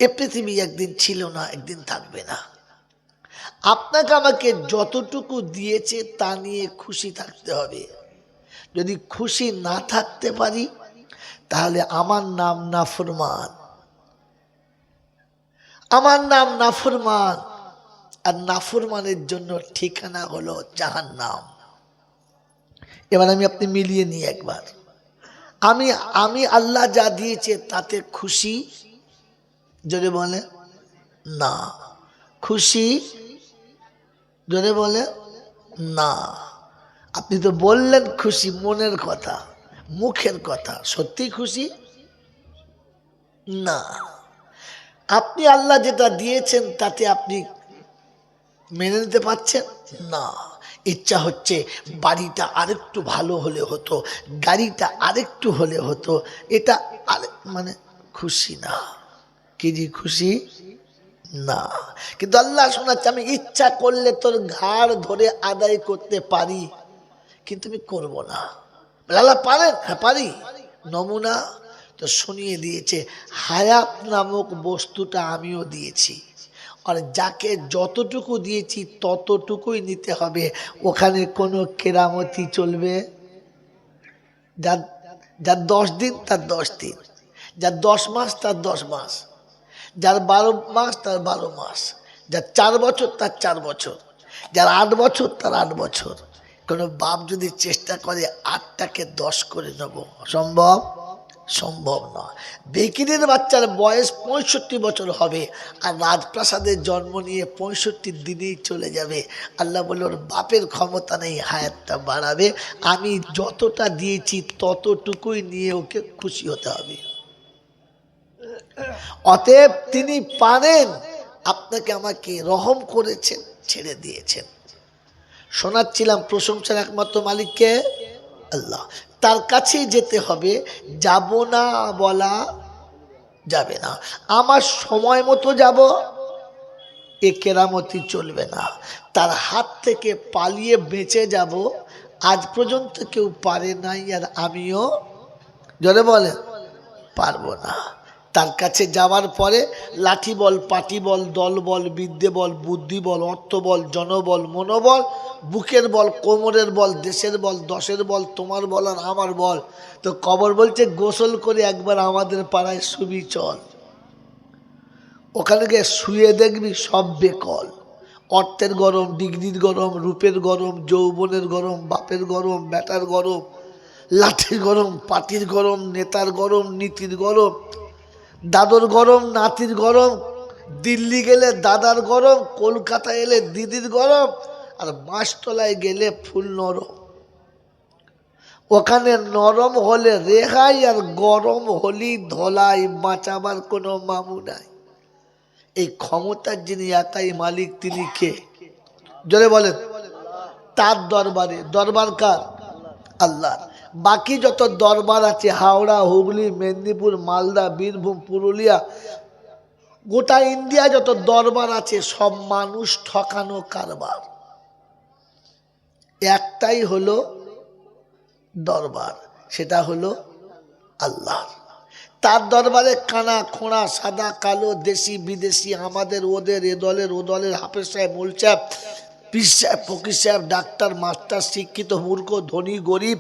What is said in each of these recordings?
এ পৃথিবী একদিন ছিল না, একদিন থাকবে না। আপনাকে আমাকে যতটুকু দিয়েছে তা নিয়ে খুশি থাকতে হবে। যদি খুশি না থাকতে পারি তাহলে আমার নাম নাফরমান, আমার নাম নাফরমান। আর নাফরমানের জন্য ঠিকানা হলো জাহান্নাম। এবার আপনি মিলিয়ে নিয়ে একবার, আমি আমি আল্লাহ যা দিয়েছে তাতে খুশি? যদি বলে না। খুশি? যদি বলে না। আপনি তো বললেন খুশি, মনের কথা, মুখের কথা, সত্যি খুশি না। আপনি আল্লাহ যেটা দিয়েছেন তাতে আপনি মেনে নিতে পারছেন না। ইচ্ছা হচ্ছে বাড়িটা আরেকটু ভালো হলে হতো, গাড়িটা আরেকটু হলে হতো, এটা মানে খুশি না। কি জি খুশি না। কিন্তু আল্লাহ শোনাচ্ছে আমি ইচ্ছা করলে তোর ঘাড় ধরে আদায় করতে পারি, কিন্তু আমি করব না। আল্লাহ পারেন? হ্যাঁ পারি। নমুনা তো শুনিয়ে দিয়েছে, হায়াত নামক বস্তুটা আমিও দিয়েছি, আর যাকে যতটুকু দিয়েছি ততটুকুই নিতে হবে। ওখানে কোনো কেরামতি চলবে? যার যার 10 দিন তার 10 দিন, যার 10 মাস তার 10 মাস, যার 12 মাস তার 12 মাস, যার 4 বছর তার 4 বছর, যার 8 বছর তার 8 বছর। কোনো বাপ যদি চেষ্টা করে 8টাকে 10 করে নেব, সম্ভব? সম্ভব নয়। বেকিরের বাচ্চার বয়স 65 বছর হবে, আর রাজপ্রাসাদের জন্ম নিয়ে 65 দিনেই চলে যাবে। আল্লাহ বলে ওর বাপের ক্ষমতা নেই হায়াতটা বাড়াবে, আমি যতটা দিয়েছি ততটুকুই নিয়ে ওকে খুশি হতে হবে। অতএব তিনি পারেন, আপনাকে আমাকে রহম করেছেন, ছেড়ে দিয়েছেন। শোনাচ্ছিলাম প্রশংসার একমাত্র মালিককে আল্লাহ, তার কাছেই যেতে হবে, যাব না বলা যাবে না। আমার সময় মতো যাব, এ কেরামতি চলবে না। তার হাত থেকে পালিয়ে বেঁচে যাব, আজ পর্যন্ত কেউ পারে নাই, আর আমিও জোরে বলেন পারবো না। তার কাছে যাওয়ার পরে লাঠি বল, পাটি বল, দল বল, বিদ্যে বল, বুদ্ধি বল, অর্থ বল, জনবল, মনোবল, বুকের বল, কোমরের বল, দেশের বল, দশের বল, তোমার বল আর আমার বল। তো কবর বলছে গোসল করে একবার আমাদের পাড়ায় শুবি চল, ওখানে গিয়ে শুয়ে দেখবি সব বেকল। অর্থের গরম, ডিগ্রির গরম, রূপের গরম, যৌবনের গরম, বাপের গরম, বেটার গরম, লাঠির গরম, পাটির গরম, নেতার গরম, নীতির গরম, দাদর গরম, নাতির গরম, দিল্লি গেলে দাদার গরম, কলকাতা এলে দিদির গরম, আর বাঁশতলায় গেলে ফুল নরম। ওখানে নরম হলে রেহাই, আর গরম হলি ধলাই, বাঁচাবার কোনো মামু নাই। এই ক্ষমতার যিনি একাই মালিক তিনি কে? জোরে বলেন। তার দরবারে, দরবার কার? আল্লাহ। বাকি যত দরবার আছে হাওড়া, হুগলি, মেদিনীপুর, মালদা, বীরভূম, পুরুলিয়া, গোটা ইন্ডিয়া যত দরবার আছে সব মানুষ ঠকানো কারবার। একটাই হলো দরবার, সেটা হলো আল্লাহ। তার দরবারে কানা খোঁড়া, সাদা কালো, দেশি বিদেশি, আমাদের ওদের, এ দলের ও দলের, হাফেজ সাহেব, মূল সাহেব, পীর সাহেব, ফকির সাহেব, ডাক্তার, মাস্টার, শিক্ষিত, মূর্খ, ধনী, গরিব,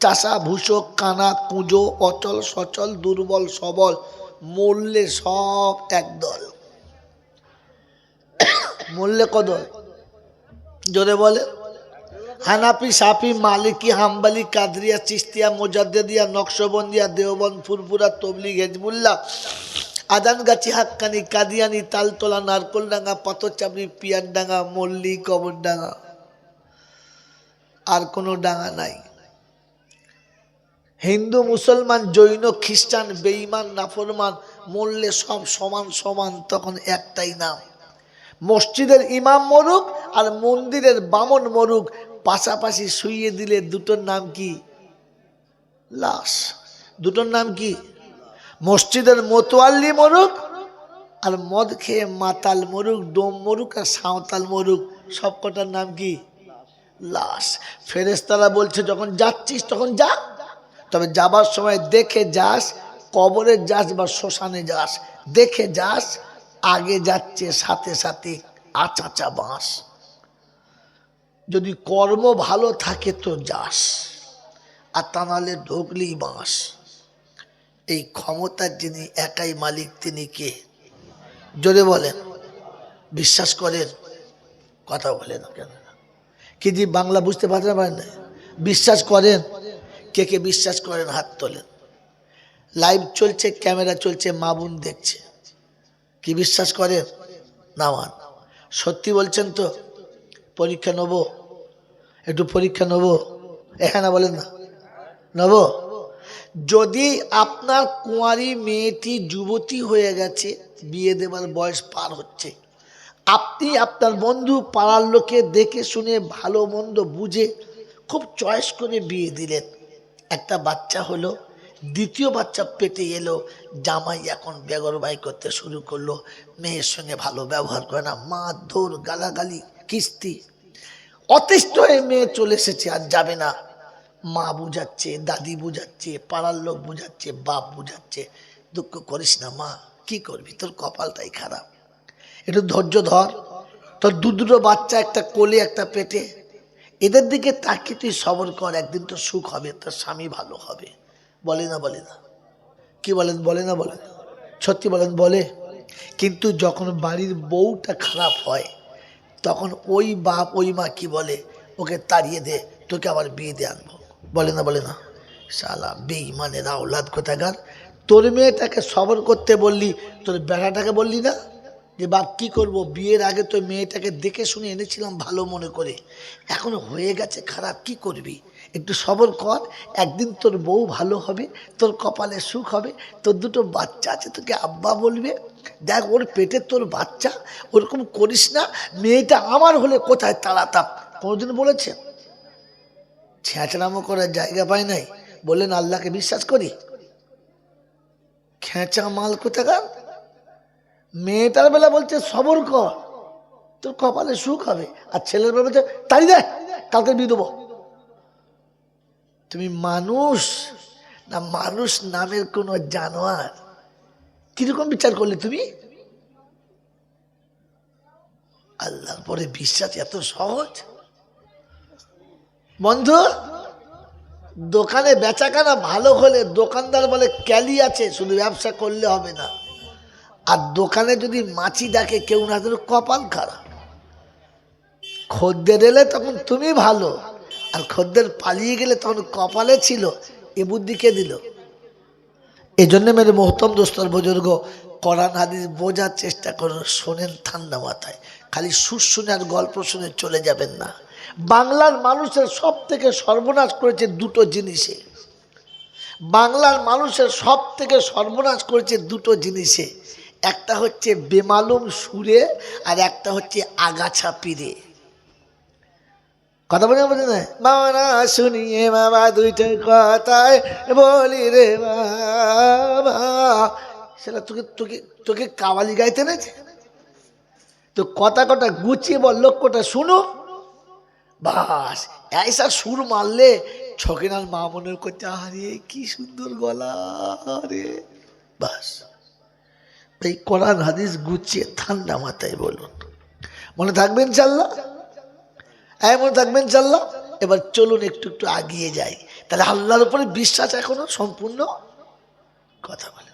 চাষা, ভূষক, কানা, কুঁজো, অচল সচল, দুর্বল সবল, মরলে সব একদল। মরলে কদল? জোরে বলে। হানাফি, সাফি, মালিকি, হাম্বালি, কাদরিয়া, চিস্তিয়া, মোজাদ্দেদিয়া, নকশবন্দিয়া, দেওবন্দ, ফুরফুরা, তবলিগ, হেজবুল্লাহ, আদানগাছি, হাক্কানি, কাদিয়ানি, তালতলা, নারকলডাঙ্গা, পাথরচাবড়ি, পিয়ারডাঙ্গা, মল্লি, কবরডাঙ্গা, আর কোনো ডাঙ্গা নাই। হিন্দু, মুসলমান, জৈন, খ্রিস্টান, বেঈমান, নাফরমান, মরলে সব সমান সমান, তখন একটাই নাম। মসজিদের ইমাম মরুক আর মন্দিরের বামন মরুক, পাশাপাশি শুইয়ে দিলে দুটোর নাম কি? লাশ। দুটোর নাম কি? মসজিদের মোতোয়াল্লি মরুক আর মদ খেয়ে মাতাল মরুক, ডোম মরুক আর সাঁওতাল মরুক, সব কটার নাম কি? লাশ। ফেরেশতারা বলছে যখন যাচ্ছিস তখন যা, তবে যাবার সময় দেখে যাস, কবরে যাস বা শ্মশানে যাস, দেখে যাস, আগে যাচ্ছে সাথে সাথে আচাচা বাঁশ। যদি কর্ম ভালো থাকে তো যাস, আর তা নাহলে ঢুকলেই বাঁশ। এই ক্ষমতার যিনি একাই মালিক তিনি কে? জোরে বলেন। বিশ্বাস করেন? কথা বলেন কেন? কি যে বাংলা বুঝতে পারতে পারেন না? বিশ্বাস করেন? কে কে বিশ্বাস করেন হাত তোলেন। লাইভ চলছে, ক্যামেরা চলছে, মা বোন দেখছে। কি বিশ্বাস করেন? নামান। সত্যি বলছেন তো? পরীক্ষা নেব, একটু পরীক্ষা নেব, এখানে বলেন না নেব। যদি আপনার কুঁয়ারি মেয়েটি যুবতী হয়ে গেছে, বিয়ে দেবার বয়স পার হচ্ছে, আপনি আপনার বন্ধু পাড়ার লোকে দেখে শুনে ভালো মন্দ বুঝে খুব চয়েস করে বিয়ে দিলেন, একটা বাচ্চা হলো, দ্বিতীয় বাচ্চা পেটে এলো, জামাই এখন বেগরবাই করতে শুরু করলো, মেয়ের সঙ্গে ভালো ব্যবহার করে না, মারধর গালাগালি কিস্তি, অতিষ্ঠ হয়ে মেয়ে চলে এসেছে, আর যাবে না। মা বুঝাচ্ছে, দাদি বুঝাচ্ছে, পাড়ার লোক বুঝাচ্ছে, বাপ বুঝাচ্ছে, দুঃখ করিস না মা, কি করবি, তোর কপালটাই খারাপ, একটু ধৈর্য ধর, তোর দুটো বাচ্চা, একটা কোলে একটা পেটে, এদের দিকে তাকিয়ে তুই সবর কর, একদিন তো সুখ হবে, তোর স্বামী ভালো হবে। বলে না বলে না? কি বলেন? বলে না বলে না? সত্যি বলেন বলে? কিন্তু যখন বাড়ির বউটা খারাপ হয়, তখন ওই বাপ ওই মা কি বলে, ওকে তাড়িয়ে দে, তোকে আবার বিয়ে দিয়ে আনবো। বলে না বলে না? শালা বেঈমানের আওলাদ কোথাকার। তোর মেয়েটাকে সবর করতে বললি, তোর বেটাটাকে বললি না যে বাপ কি করব, বিয়ের আগে তো মেয়েটাকে দেখে শুনে এনেছিলাম ভালো মনে করে, এখন হয়ে গেছে খারাপ, কি করবি, একটু সবর কর, একদিন তোর বউ ভালো হবে, তোর কপালে সুখ হবে, তোর দুটো বাচ্চা আছে, তোকে আব্বা বলবে, দেখ ওর পেটে তোর বাচ্চা, ওরকম করিস না, মেয়েটা আমার হলে কোথায় তাড়াতাম। কোনোদিন বলেছেন? ছেঁচড়ামো করার জায়গা পায় নাই, বললেন আল্লাহকে বিশ্বাস করি। খেঁচা মাল কোথাকার। মেয়েটার বেলা বলছে সবর কর, তোর কপালে সুখ হবে, আর ছেলের বেলা বলছে তাড়ি দে, কালকে বিয়ে দেবো। তুমি মানুষ না মানুষ নামের কোন জানোয়ার? কিরকম বিচার করলে তুমি? আল্লাহর পরে বিশ্বাস এত সহজ? বন্ধু, দোকানে বেচাকেনা ভালো হলে দোকানদার বলে ক্যালি আছে, শুধু ব্যবসা করলে হবে না। আর দোকানে যদি মাছি ডাকে কেউ না, তোর কপাল খারাপ। খদ্দের এলে তখন তুমি ভালো, আর খদ্দের পালিয়ে গেলে তখন কপালে ছিল, এ বুদ্ধি কে দিল? এই জন্য মেরে মোহতম দোস্তর বুজুর্গ, কোরআন হাদিস বোঝার চেষ্টা করুন, শোনেন ঠান্ডা মাথায়, খালি সুর শুনে আর গল্প শুনে চলে যাবেন না। বাংলার মানুষের সব থেকে সর্বনাশ করেছে দুটো জিনিসে, বাংলার মানুষের সব থেকে সর্বনাশ করেছে দুটো জিনিসে, একটা হচ্ছে বেমালুম সুরে, আর একটা হচ্ছে আগাছা পিরে। কথা বলে বলছে না, বাবা না শুনিয়ে বাবা দুইটা কথায় বলি রে বাবা, সেটা তোকে তোকে তোকে কাওয়ালি গাইতে নেছে তো, কথা কটা গুছিয়ে বল, লক্ষ্যটা শুনো, বাস এইসব সুর মারলে ছকেনার মা মনে করছে আরে কি সুন্দর গলা রে, বাস। এই কোরআন হাদিস গুছিয়ে ঠান্ডা মাথায় বলুন, মনে থাকবে ইনশাল্লাহ? মনে থাকবে ইনশাল্লাহ? এবার চলুন একটু একটু আগিয়ে যাই, তাহলে আল্লাহর উপরে বিশ্বাস এখনো সম্পূর্ণ, কথা বলে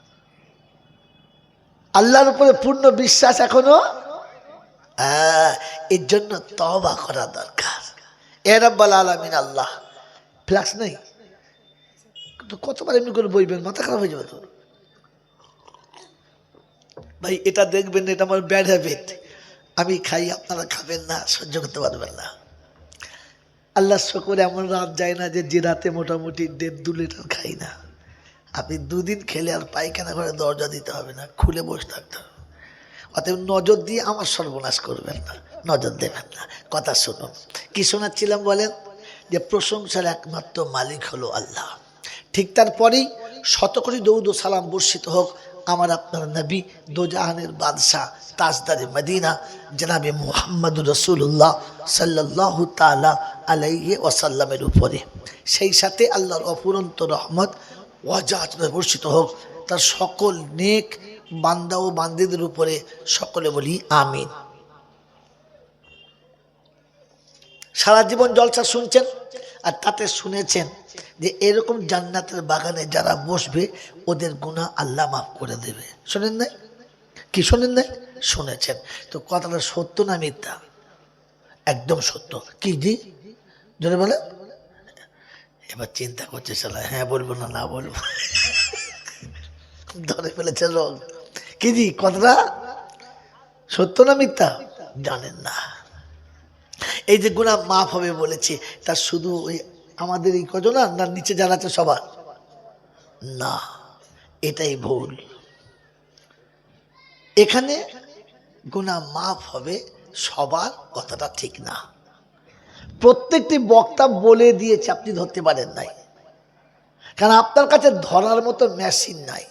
আল্লাহর উপরে পূর্ণ বিশ্বাস এখনো, এর জন্য তওবা করা দরকার। এ রাব্বুল আলামিন আল্লাহ, ফ্লাক্স নেই তো কতবার এমনি করে বইবেন, মাথা খারাপ হয়ে যাবে তো ভাই। এটা দেখবেন, এটা আমার ব্যাড হ্যাবিট, আমি খাই আপনারা খাবেন না, সহ্য করতে পারবেন না। আল্লাহ শুকরে এমন রাত যায় না যে রাতে মোটামুটি 1.5-2 লিটার খাই না। আপনি দুদিন খেলে আর পায়খানা করে দরজা দিতে হবে না, খুলে বসে থাকতে হবে। অতএব নজর দিয়ে আমার সর্বনাশ করবেন না, নজর দেবেন না। কথা শুনুন, কি শোনাচ্ছিলাম বলেন, যে প্রশংসার একমাত্র মালিক হলো আল্লাহ। ঠিক তারপরেই শতকোটি দরুদ ও সালাম বর্ষিত হোক আমার আপনার নবী, দোজাহানের বাদশাহ, তাজদারে মদিনা, জনাবে মুহাম্মদুর রাসূলুল্লাহ সাল্লাল্লাহু তাআলা আলাইহি ওয়াসাল্লামের উপরে। সেই সাথে আল্লাহর অফুরন্ত রহমত ওয়াজাত বর্ষিত হোক তার সকল নেক বান্দা ও বান্দীদের উপরে সকলে বলি আমিন। সারা জীবন জলসা শুনছেন আর তাতে শুনেছেন যে এরকম জান্নাতের বাগানে যারা বসবে ওদের গুনাহ আল্লাহ মাফ করে দেবে। শোনেন নাই? কি শোনেন নাই? শুনেছেন। তো কথাটা সত্য না মিথ্যা? একদম সত্য। কি জি জোরে বলে? এবার চিন্তা করছে শালা, হ্যাঁ বলবো না না বলবো, ধরে ফেলেছে রোগ। কি জি কথাটা সত্য না মিথ্যা? জানেন না। এই যে গুনাহ মাফ হবে বলেছে, তা শুধু ওই আমাদের এই কজন না, নিচে যারা আছে সবার না, এটাই ভুল। এখানে গুনাহ মাফ হবে সবার, কথাটা ঠিক না। প্রত্যেকটি বক্তা বলে দিয়েছে, আপনি ধরতে পারেন নাই, কারণ আপনার কাছে ধরার মতো মেশিন নাই।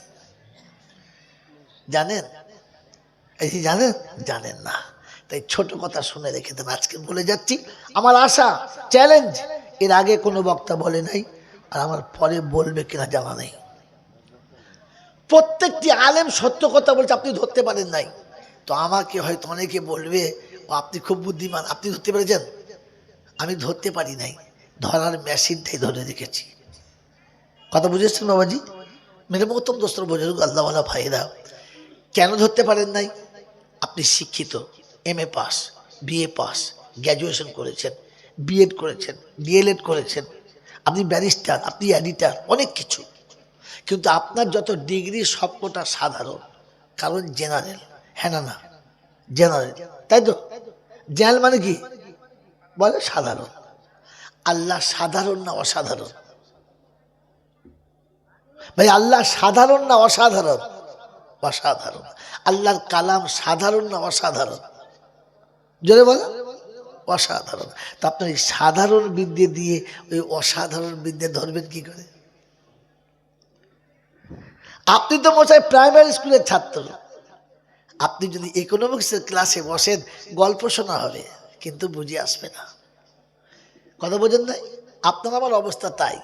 জানেন? এই যে জানেন, জানেন না, তাই ছোট কথা শুনে রেখে দেন। আজকে বলে যাচ্ছি, আমার আশা চ্যালেঞ্জ, এর আগে কোনো বক্তা বলে নাই আর আমার পরে বলবে কিনা জানা নেই। প্রত্যেকটি আলেম সত্য কথা বলছে, আপনি ধরতে পারেন নাই। তো আমাকে হয়তো অনেকে বলবে আপনি খুব বুদ্ধিমান, আপনি ধরতে পেরেছেন। আমি ধরতে পারি নাই, ধরার মেশিনটাই ধরে রেখেছি। কথা বুঝেছেন বাবাজি? মেরে মহতম দোস্তর বুজুর্গ আল্লাহওয়ালা ভাইরা, কেন ধরতে পারেন নাই? আপনি শিক্ষিত, MA pass, BA pass, graduation করেছেন, B.Ed করেছেন, DLED করেছেন, আপনি ব্যারিস্টার, আপনি এডিটার, অনেক কিছু, কিন্তু আপনার যত ডিগ্রি সবকটা সাধারণ, কারণ জেনারেল। হ্যাঁ না না, জেনারেল, তাই তো? জেনারেল মানে কি বলে? সাধারণ। আল্লাহ সাধারণ না অসাধারণ? ভাই আল্লাহ সাধারণ না অসাধারণ? অসাধারণ। আল্লাহর কালাম সাধারণ না অসাধারণ? জোরে বলো। অসাধারণ। তা আপনার এই সাধারণ বিদ্যে দিয়ে ওই অসাধারণ বিদ্যে ধরবেন কি করে? আপনি তো মশাই প্রাইমারি স্কুলের ছাত্র, আপনি যদি ইকোনমিক্সের ক্লাসে বসেন গল্প শোনা হবে, কিন্তু বুঝে আসবে না। কথা বোঝেন নাই? আপনার আমার অবস্থা তাই।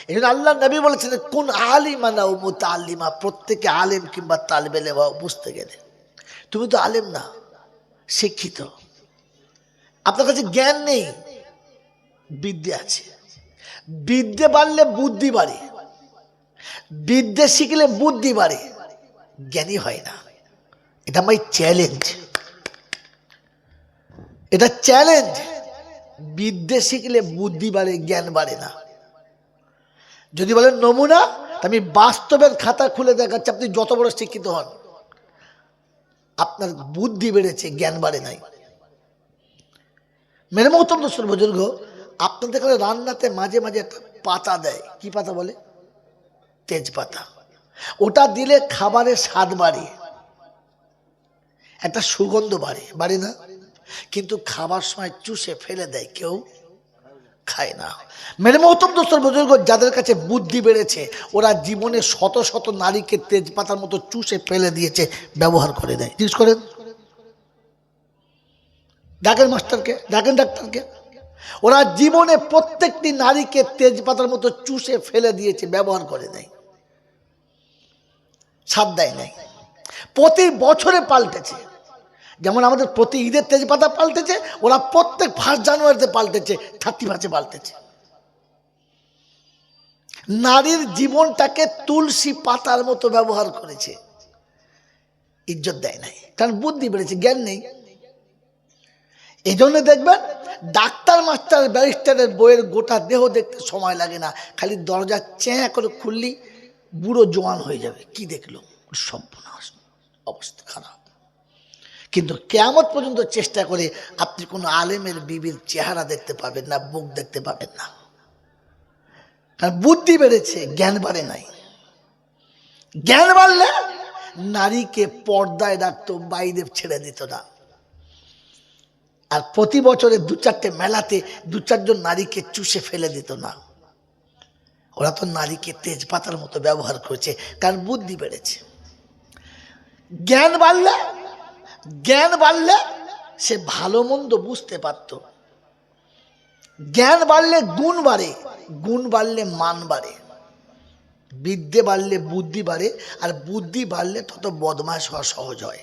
এই জন্য আল্লাহ নবী বলেছেন, কোন আলিমা না মুতাআল্লিমা, প্রত্যেকে আলেম কিংবা তালিবে ইলম হও বুঝতে গেলে। তুমি তো আলেম না, শিক্ষিত, আপনার কাছে জ্ঞান নেই, বিদ্যে আছে। বিদ্যে বাড়লে বুদ্ধি বাড়ে, বিদ্যে শিখলে বুদ্ধি বাড়ে, জ্ঞানী হয় না। এটা আমার চ্যালেঞ্জ, এটা চ্যালেঞ্জ। বিদ্যে শিখলে বুদ্ধি বাড়ে, জ্ঞান বাড়ে না। যদি বলেন নমুনা, আমি বাস্তবের খাতা খুলে দেখাচ্ছি, আপনি যত বড় শিক্ষিত হন, আপনার বুদ্ধি বেড়েছে, জ্ঞান বাড়ে নাই। মেরে মহতম দোস্তর বুজুর্গ, আপনাদের এখানে রান্নাতে মাঝে মাঝে একটা পাতা দেয়, কি পাতা বলে? তেজপাতা। ওটা দিলে খাবারের স্বাদ বাড়ে, একটা সুগন্ধ বাড়ে, বাড়ে না? কিন্তু খাবার সময় চুষে ফেলে দেয়, কেউ খায় না। মেরে মহতম দোস্তর বুজুর্গ, যাদের কাছে বুদ্ধি বেড়েছে ওরা জীবনে শত শত নারীকে তেজপাতার মতো চুষে ফেলে দিয়েছে, ব্যবহার করে দেয়। জিজ্ঞেস করেন, ডাকেন মাস্টারকে, ডাকেন ডাক্তারকে, ওরা জীবনে প্রত্যেকটি নারীকে তেজপাতার মতো চুষে ফেলে দিয়েছে, ব্যবহার করে দেয়, ছাড় দেয় নাই। প্রতি বছরে পাল্টেছে, যেমন আমাদের প্রতি ঈদের তেজপাতা পাল্টেছে, ওরা প্রত্যেক 1 জানুয়ারিতে পাল্টেছে, 31 পাল্টেছে। নারীর জীবনটাকে তুলসী পাতার মতো ব্যবহার করেছে, ইজ্জত দেয় নাই, কারণ বুদ্ধি বেড়েছে, জ্ঞান নেই। এই জন্য দেখবেন ডাক্তার মাস্টার ব্যারিস্টারের বইয়ের গোটা দেহ দেখতে সময় লাগে না, খালি দরজা চেঁ করে খুললি বুড়ো জোয়ান হয়ে যাবে। কি দেখলো? সর্বনাশ, অবস্থা খারাপ। কিন্তু কিয়ামত পর্যন্ত চেষ্টা করে আপনি কোনো আলেমের বিবির চেহারা দেখতে পাবেন না, মুখ দেখতে পাবেন না, কারণ বুদ্ধি বেড়েছে, জ্ঞান বাড়ে নাই। জ্ঞান বাড়লে নারীকে পর্দায় রাখতো, বাইরে ছেড়ে দিত না। আর প্রতি বছরে 2-4টে মেলাতে 2-4 জন নারীকে চুষে ফেলে দিত না। ওরা তো নারীকে তেজপাতার মতো ব্যবহার করেছে, কারণ বুদ্ধি বেড়েছে। জ্ঞান বাড়লে, জ্ঞান বাড়লে সে ভালো মন্দ বুঝতে পারত। জ্ঞান বাড়লে গুণ বাড়ে, গুণ বাড়লে মান বাড়ে। বিদ্যে বাড়লে বুদ্ধি বাড়ে, আর বুদ্ধি বাড়লে তত বদমাশ হওয়া সহজ হয়।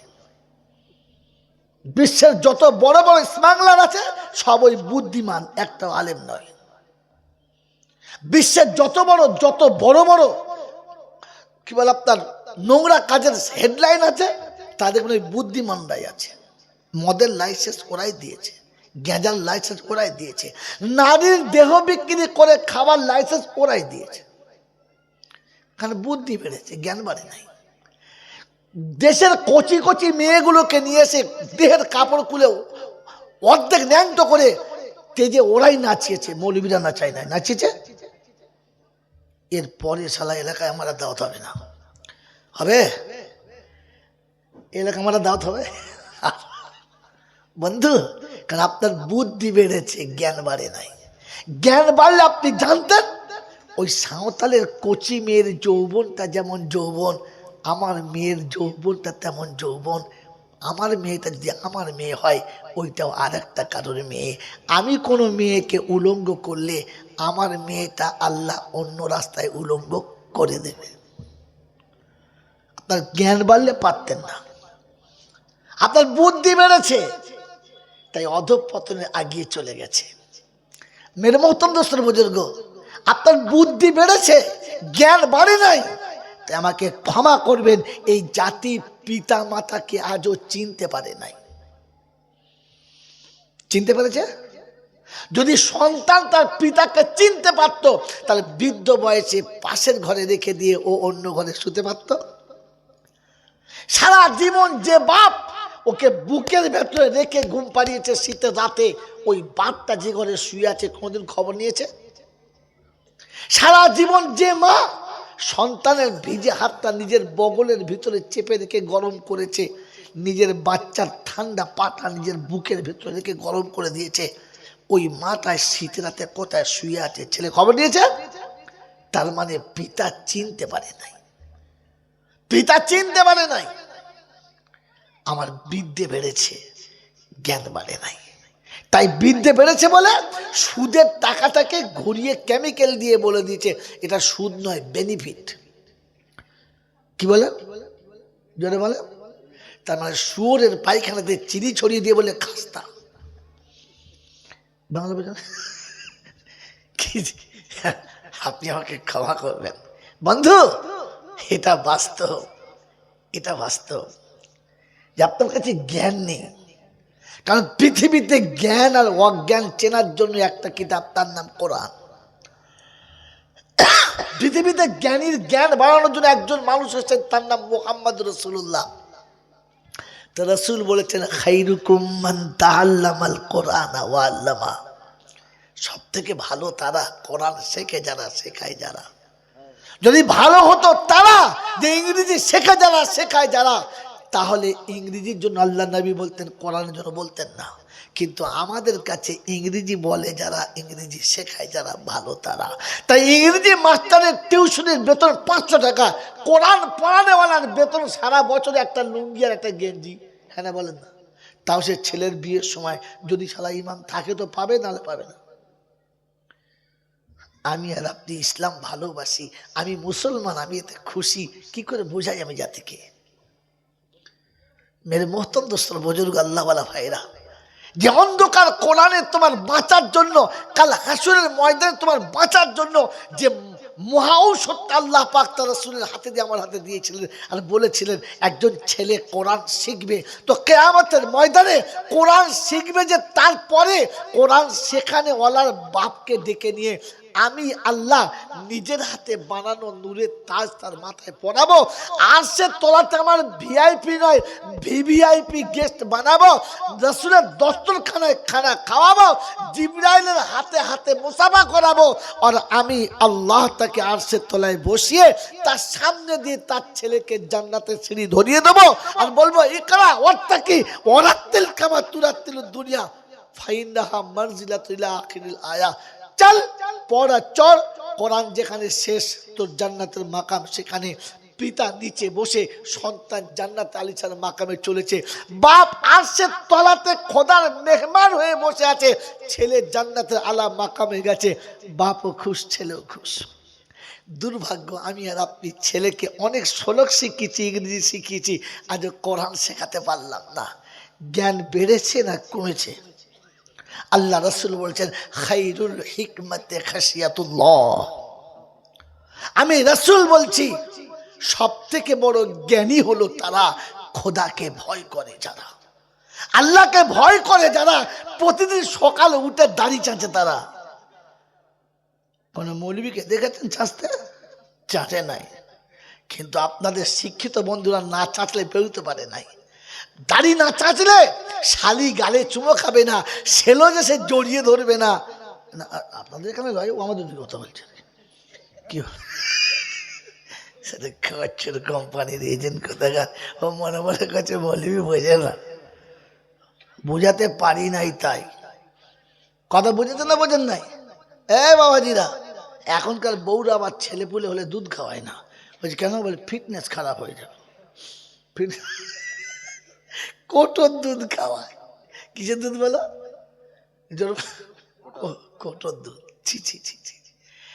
বিশ্বের যত বড় বড় স্মাগলার আছে সবই বুদ্ধিমান, একটা আলেম নয়। বিশ্বের যত বড় বড় কি বলে আপনার নোংরা কাজের হেডলাইন আছে, তাদের কোনো বুদ্ধিমানরাই আছে। মদের লাইসেন্স ওরাই দিয়েছে, গ্যাঁজার লাইসেন্স ওরাই দিয়েছে, নারীর দেহ বিক্রি করে খাবার লাইসেন্স ওরাই দিয়েছে। কারণ বুদ্ধি বেড়েছে, জ্ঞান বাড়ে নাই। দেশের কচি কচি মেয়েগুলোকে নিয়ে এসে দেহের কাপড় খুলে অর্ধেক ন্যাংটো করে তেজে ওরাই নাচিয়েছে, মৌলবীরা নাচায় নাই, নাচিয়েছে। এরপরে শালা এলাকায় আমার দাওয়াত হবে না, হবে এলাকা আমার দাওয়াত হবে বন্ধু। কারণ আপনার বুদ্ধি বেড়েছে, জ্ঞান বাড়ে নাই। জ্ঞান বাড়লে আপনি জানতেন ওই সাঁওতালের কচি মেয়ের যৌবনটা যেমন যৌবন, আমার মেয়ের যৌবনটা তেমন যৌবন। আমার মেয়েটা যদি আমার মেয়ে হয়, ওইটাও আর একটা কারোর মেয়ে। আমি কোনো মেয়েকে উলঙ্গ করলে আমার মেয়েটা আল্লাহ অন্য রাস্তায় উলঙ্গ করে দেবে। আপনার জ্ঞান বাড়লে পারতেন না, আপনার বুদ্ধি বেড়েছে, তাই অধঃপতনে আগিয়ে চলে গেছে। মেরে মোহতরম দোস্তের বুজুর্গ, আপনার বুদ্ধি বেড়েছে, জ্ঞান বাড়ে নাই। তাই আমাকে ক্ষমা করবেন, এই জাতি পিতা মাতাকে আজও চিনতে পারে নাই। চিনতে পেরেছে? যদি সন্তান তার পিতাকে চিনতে পারত, তাহলে বৃদ্ধ বয়সে পাশের ঘরে রেখে দিয়ে ও অন্য ঘরে শুতে পারত। সারা জীবন যে বাপ ওকে বুকের ভেতরে রেখে ঘুম পাড়িয়েছে শীতের রাতে, ওই বাপটা যে ঘরে শুয়ে আছে কোনোদিন খবর নিয়েছে? সারা জীবন যে মা সন্তানের ভিজে হাতটা নিজের বগলের ভিতরে চেপে রেখে গরম করেছে, নিজের বাচ্চার ঠান্ডা পাটা নিজের বুকের ভিতরে রেখে গরম করে দিয়েছে, ওই মাটায় শীতের রাতে কোথায় শুয়ে আছে ছেলে খবর নিয়েছে? তার মানে পিতা চিনতে পারে নাই, পিতা চিনতে পারে নাই। আমার বিদ্যে বেড়েছে, জ্ঞান বাড়ে নাই। তাই বিদ্যে বেড়েছে বলে সুদের টাকাটাকে ঘুরিয়ে কেমিক্যাল দিয়ে বলে দিয়েছে এটা সুদ নয়, বেনিফিট। কি বলে জোরে বলে? তার মানে শুয়োরের পায়খানাতে চিনি ছড়িয়ে দিয়ে বলে খাস্তা। বাংলা বোঝেন? আপনি আমাকে ক্ষমা করবেন বন্ধু, এটা বাস্তব, এটা বাস্তব যে আপনার কাছে জ্ঞান নেই। কারণ পৃথিবীতে জ্ঞান আর অজ্ঞান চেনার জন্য একটা কিতাব, তার নাম কোরআন। পৃথিবীতে জ্ঞানীর জ্ঞান বাড়ানোর জন্য একজন মানুষ এসেছেন, তার নাম মুহাম্মদ রাসূলুল্লাহ। তো রাসূল বলেছেন খায়রুকুম মান তাআল্লামাল কোরআন ওয়া আল্লামা। সব থেকে ভালো তারা কোরআন শেখে যারা, শেখায় যারা। যদি ভালো হতো তারা যে ইংরেজি শেখা যারা, শেখায় যারা, তাহলে ইংরেজির জন্য আল্লাহ নবী বলতেন, কোরআনের জন্য বলতেন না। কিন্তু আমাদের কাছে ইংরেজি বলে যারা, ইংরেজি শেখায় যারা, ভালো তারা। তাই ইংরেজি মাস্টারের টিউশনের বেতন 500 টাকা, কোরআন পড়ানেওয়ালার বেতন সারা বছরে একটা লুঙ্গি আর একটা গেঞ্জি। হ্যাঁ না বলেন না? তাও সে ছেলের বিয়ের সময় যদি সালা ইমাম থাকে তো পাবে, নাহলে পাবে না। আমি আর আপনি ইসলাম ভালোবাসি, আমি মুসলমান, আমি এতে খুশি, কি করে বোঝাই আমি জাতিকে? মেরে মোহতরম দোস্তর বুজুর্গ আল্লাহওয়ালা ভাইরা, যে অন্ধকার কোরআনে তোমার বাঁচার জন্য, কাল হাসরের ময়দানে তোমার বাঁচার জন্য যে মহা ঔষধ আল্লাহ পাক তার রাসূলের হাতে দিয়ে আমার হাতে দিয়েছিলেন, আর বলেছিলেন একজন ছেলে কোরআন শিখবে তো কিয়ামতের ময়দানে কোরআন শিখবে, যে তারপরে কোরআন শেখানে ওয়ালার বাপকে ডেকে নিয়ে আমি আল্লাহ নিজের হাতে বানানো নূরের তাজ তার মাথায় পরাবো, আর সে তোলাতে আমার ভিআইপি নয় ভিভিআইপি গেস্ট বানাবো, রাসূলের দস্তরখানায় খানা খাওয়াবো, জিবরাইলের হাতে হাতে মুসাফা করাবো, আর আমি আল্লাহ তাকে আরশের তলায় বসিয়ে তার সামনে দিয়ে তার ছেলেকে জান্নাতের সিঁড়ি ধরিয়ে দেবো, আর বলবো ইকরা ওয়াত্তাকি ওয়ারাত্তিল কামা তুরাত্তিল দুনিয়া ফাইন্নাহা মানজিলাতুল ইলা আখিরিল আয়া। চল পড়া, চল কোরআন যেখানে শেষ তোর জান্নাতের মাকাম সেখানে। পিতা নিচে বসে, সন্তান জান্নাতে আলিশান মাকামে চলেছে, বাপ আরশের তলাতে খোদার মেহমান হয়ে বসে আছে, ছেলে জান্নাতের আলা মাকামে গেছে, বাপও খুশ ছেলেও খুশ। দুর্ভাগ্য আমি আর আপনি ছেলেকে অনেক শ্লোক শিখিয়েছি, ইংরেজি শিখিয়েছি, আজও কোরআন শেখাতে পারলাম না। জ্ঞান বেড়েছে না কমেছে? আল্লাহ রাসূল বলছেন খায়রুল হিকমাতে খাশিয়াতুল্লাহ। আমি রাসূল বলছি সব থেকে বড় জ্ঞানী হলো তারা খোদাকে ভয় করে যারা, আল্লাহকে ভয় করে যারা, প্রতিদিন সকালে উঠে দাড়ি চাঁচে তারা। কোন মৌলবীকে দেখেছেন চাঁচতে? চাঁচে নাই। কিন্তু আপনাদের শিক্ষিত বন্ধুরা না চাঁচলে বেরোতে পারে নাই। দাড়ি না চাঁচলে শালি গালে চুমো খাবে না, সেলো যে সে জড়িয়ে ধরবে না। আপনাদের এখানে ভাই ও আমাদের কথা বলছে কি সেটা খরচের কোম্পানির এজেন্ট কোথাকার, ও মনে মনে করছে মৌলবী বোঝে না। বোঝাতে পারি নাই তাই কথা বুঝেছে না বোঝেন নাই? বাবাজিরা, এখনকার বউরা আবার ছেলে পুলে হলে দুধ খাওয়ায় না। বলছে কেন? বলে ফিটনেস খারাপ হয়ে যাবে। কোটোর দুধ খাওয়ায়। কিসের দুধ বলো? কোটোর দুধ। ছি ছি ছি ছি।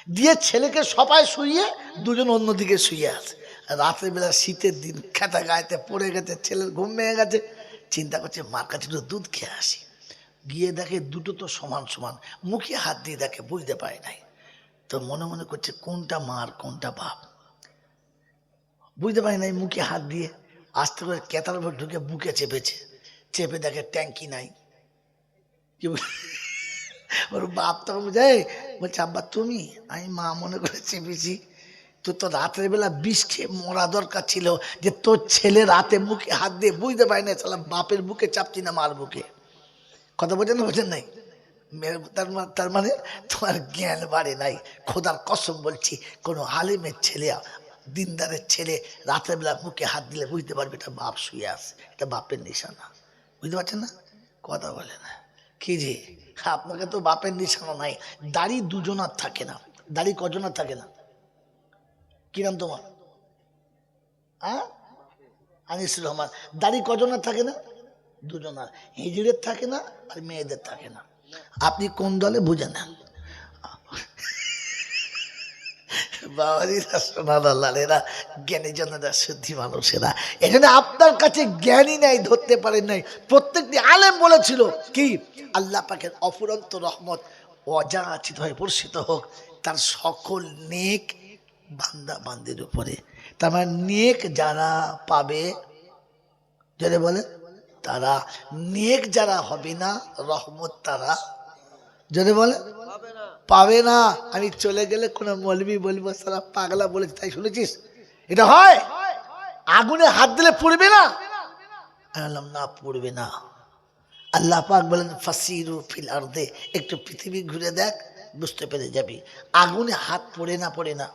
দিয়ে ছেলেকে সবাই শুইয়ে দুজন অন্যদিকে শুয়ে আছে। রাতের বেলা শীতের দিন খেতা গায়েতে পড়ে গেছে, ছেলের ঘুম ভেঙে গেছে, চিন্তা করছে মার কাছে একটু দুধ খেয়ে আসি। গিয়ে দেখে দুটো তো সমান সমান, মুখে হাত দিয়ে দেখে বুঝতে পারে নাই। তো মনে মনে করছে কোনটা মার কোনটা বাপ বুঝতে পারি নাই। মুখে হাত দিয়ে আস্তে করে কেতার উপর ঢুকে বুকে চেপেছে, চেপে দেখে ট্যাঙ্কি নাই। কি ওর বাপ তখন বুঝায়, বলছে আব্বা তুমি? আমি মা মনে করে চেপেছি। তোর তো রাতের বেলা বিষ খেয়ে মরা দরকার ছিল, যে তোর ছেলে রাতে মুখে হাত দিয়ে বুঝতে পারি না সালা বাপের বুকে চাপছি না মার বুকে। কথা বোঝেন না বোঝেন নাই? তার মানে তোমার জ্ঞান বাড়ে নাই। খোদার কসম বলছি, কোনো আলেমের ছেলে, দিনদারের ছেলে রাতের বেলা মুখে হাত দিলে বুঝতে পারবে এটা বাপ শুয়ে আছে, এটা বাপের নিশানা। বুঝতে পারছেন না? কথা বলে না কি যে আপনাকে তো বাপের নিশানা নাই। দাড়ি দুজনার থাকে না। দাড়ি কজনার থাকে না? কি নাম তোমার? আনিসুর রহমান। দাড়ি কজনার থাকে না? দুজনার। হিজড়ের থাকে না আর মেয়েদের থাকে না। আপনি কোন দলে বুঝে নেন। বাবাজিরা সোনারা জ্ঞানী জনেরা শুদ্ধি মানুষেরা, এখানে আপনার কাছে জ্ঞানী নাই, ধরতে পারেন নাই। প্রত্যেকটি আলেম বলেছিল কি আল্লাহ পাকের অফুরন্ত রহমত অযাচিত হয়ে বর্ষিত হোক তার সকল নেক বান্দা বান্দির উপরে। তার মানে নেক যারা পাবে, যারা বলে তারা, নেক যারা হবে না রহমত তারা যদি বলে পাবে না। আমি চলে গেলে কোন মৌলবি বলবো সারা পাগলা বলেছে তাই শুনেছিস? এটা হয়? আগুনে হাত দিলে পুড়বে না? বললাম না, পুড়বে না। আল্লাহ পাক বলেন ফাসিরু ফিল আরদে, একটু পৃথিবী ঘুরে দেখ বুঝতে পেরে যাবি। আগুনে হাত পড়ে না? পড়ে না?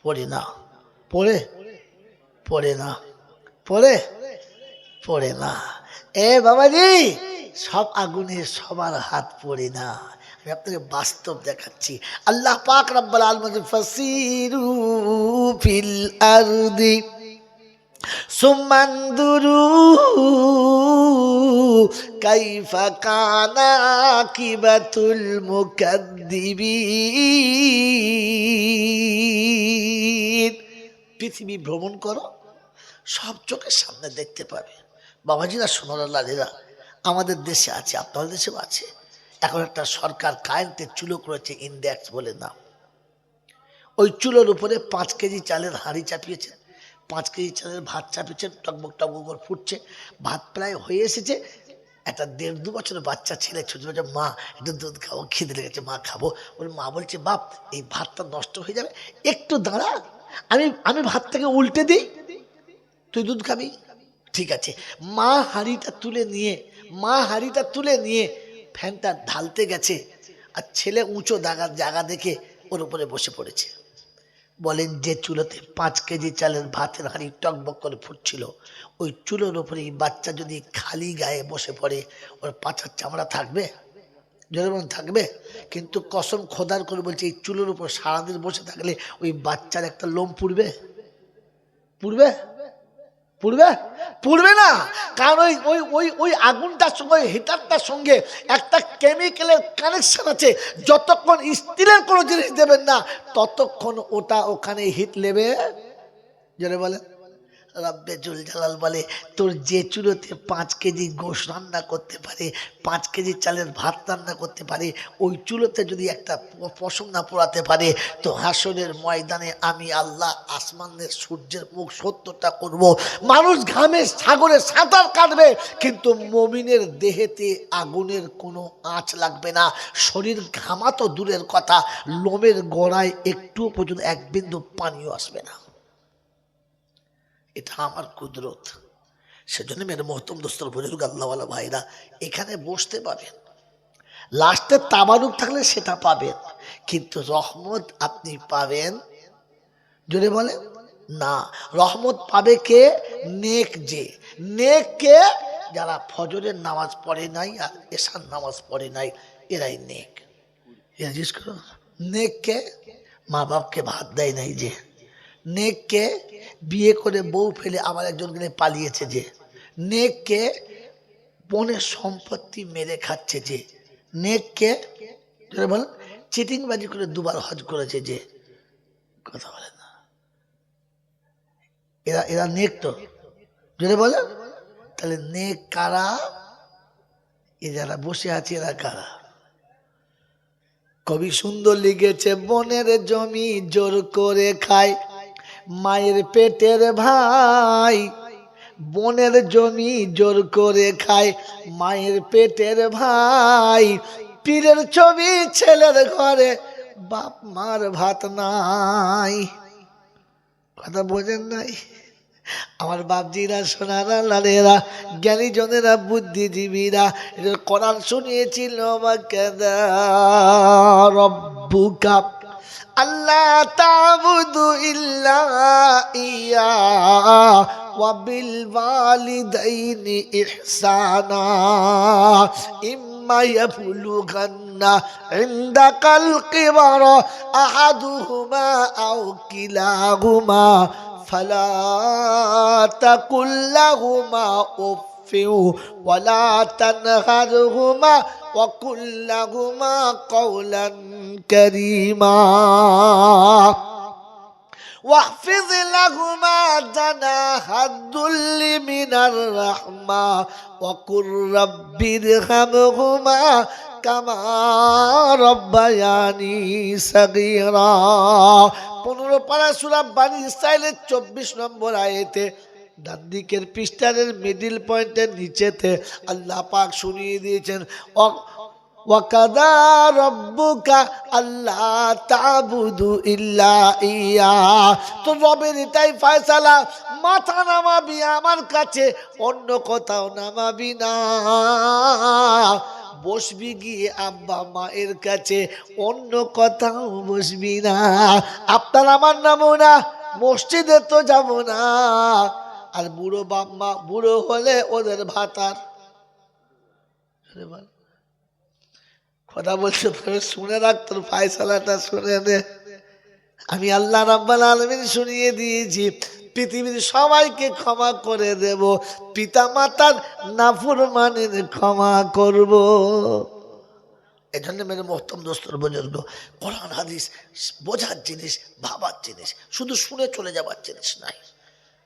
পড়ে না। পড়ে? পড়ে না। পড়ে? পড়ে না। বাবাজি, সব আগুনে সবার হাত পড়ে না। আমি আপনাকে বাস্তব দেখাচ্ছি। আল্লাহ পাক রব্বুল আলামিন ফাসিরু ফিল আরদি সুমানদুরু কাইফা কানা আকিবাতুল মুকাদ্দিবিন। পৃথিবী ভ্রমণ করো, সব চোখের সামনে দেখতে পাবে। বাবাজিরা সোনারা, আমাদের দেশে আছে, আপনাদের দেশেও আছে। এখন একটা সরকার কারেন্টের চুলো করেছে, ইন্ডেক্স বলে নাম। ওই চুলোর উপরে 5 কেজি চালের হাঁড়ি চাপিয়েছেন, 5 কেজি চালের ভাত চাপিয়েছেন, টকবক টকবক করে ফুটছে। ভাত প্রায় হয়ে এসেছে। একটা 1.5-2 বছরের বাচ্চা ছেলে ছোট ছোট, মা একটু দুধ খাবো, খিদে লেগেছে, মা খাবো। ওর মা বলছে বাপ এই ভাতটা নষ্ট হয়ে যাবে, একটু দাঁড়া, আমি ভাতটাকে উল্টে দিই, তুই দুধ খাবি। ঠিক আছে। মা হাঁড়িটা তুলে নিয়ে ফ্যানটা ঢালতে গেছে, আর ছেলে উঁচু জায়গা দেখে ওর উপরে বসে পড়েছে। বলেন যে চুলোতে 5 কেজি চালের ভাতের হাঁড়ি টকবক করে ফুটছিল, ওই চুলোর উপরে এই বাচ্চা যদি খালি গায়ে বসে পড়ে, ওর পাছার চামড়া থাকবে? যেমন থাকবে। কিন্তু কসম খোদার করে বলছে, এই চুলোর উপর সারাদিন বসে থাকলে ওই বাচ্চার একটা লোম পুড়বে? পুড়বে? পুড়বে? পুড়বে না, কারণ ওই ওই ওই ওই আগুনটার সঙ্গে হিটারটার সঙ্গে একটা কেমিক্যালের কানেকশন আছে। যতক্ষণ স্টিলের কোনো জিনিস দেবেন না ততক্ষণ ওটা ওখানে হিট নেবে। জোরে বলে রব্বে জুল জালাল বলে, তোর যে চুলোতে 5 কেজি গোশ রান্না করতে পারে, 5 কেজি চালের ভাত রান্না করতে পারে, ওই চুলোতে যদি একটা পশম না পোড়াতে পারে, তো হাসরের ময়দানে আমি আল্লাহ আসমানের সূর্যের মুখ 70টা করব। মানুষ ঘামে সাগরে সাঁতার কাটবে, কিন্তু মুমিনের দেহেতে আগুনের কোনো আঁচ লাগবে না। শরীর ঘামা তো দূরের কথা, লোমের গোড়ায় একটু পর্যন্ত এক বিন্দু পানিও আসবে না। এটা আমার কুদরত। সেজন্য মেরে মোহতম দোস্তর বুজুর্গ আল্লাহওয়ালা ভাইরা, এখানে বসতে পাবেন, লাস্টে তাবারুক থাকলে সেটা পাবেন, কিন্তু রহমত আপনি পাবেন জোরে বলে না। রহমত পাবে কে? নেক। যে নেক কে? যারা ফজরের নামাজ পড়ে নাই আর এশার নামাজ পড়ে নাই, এরাই নেক। জিজ্ঞেস করো নেক কে? মা বাপকে ভাত দেয় নাই যে। নেক কে? বিয়ে করে বউ ফেলে আবার একজনকে পালিয়েছে যে। নেক কে? বোনের সম্পত্তি মেরে খাচ্ছে যে। নেক কে? বল চিটিংবাজি করে 2বার হজ করেছে যে। কথা বলে না, এরা এরা নেক তো জোরে বলে। তাহলে নেক কারা? এ যারা বসে আছে এরা কারা? কবি সুন্দর লিখেছে, বনের জমি জোর করে খায় মায়ের পেটের ভাই। বনের জমি জোর করে খায় মায়ের পেটের ভাই। পীরের ছবি ছেলের ঘরে, বাপ মার ভাত নাই। কথা বোঝেন নাই? আমার বাপজিরা, সোনারা, লালেরা, জ্ঞানী জনেরা, বুদ্ধিজীবীরা কোরআন শুনিয়েছিল, রব্বুকা আল্লাহ তা'বুদু ইল্লা ইয়া ওয়া বিল ওয়ালিদাইনি ইহসানা ইম্মা ইয়াবলুগান্না ইনদাকাল কিবারা আহাদুহুমা আও কিলাহুমা ফালা তাকুল লাহুমা উফ ওয়ালা তানহারহুমা وقل لهما قولا كريما واخفض لهما جناح الذل من الرحمة وقل رب ارحمهما كما ربياني صغيرا 15 পারা সূরা বানী ইসরাঈলের 24 নম্বর আয়াতে ডান দিকের পৃষ্ঠার মিডল পয়েন্টের নিচেতে আল্লাহ পাক শুনিয়ে দিয়েছেন, ওয়াকাদা রব্বুকা আল্লা তা'বুদু ইল্লা ইয়া। তো রবের এটাই ফয়সালা, মাথা নামাবি আমার কাছে, অন্য কোথাও নামাবি না। বসবি গিয়ে আব্বা মায়ের কাছে, অন্য কোথাও বসবি না। আপনার আমার নামো না, মসজিদে তো যাব না। আর বুড়ো বাপ মা বুড়ো হলে ওদের ভাতার কথা বলছে, শুনে রাখ, তোর ফায়সালাটা শুনে নে। আমি আল্লাহ রাব্বুল আলামিন শুনিয়ে দিয়েছি, পৃথিবীর সবাইকে ক্ষমা করে দেব, পিতা মাতার নাফরমানের ক্ষমা করব। এই জন্য মেরে মোহতরম দোস্তর বুজুর্গ, কোরআন হাদিস বোঝার জিনিস, ভাবার জিনিস, শুধু শুনে চলে যাবার জিনিস নাই।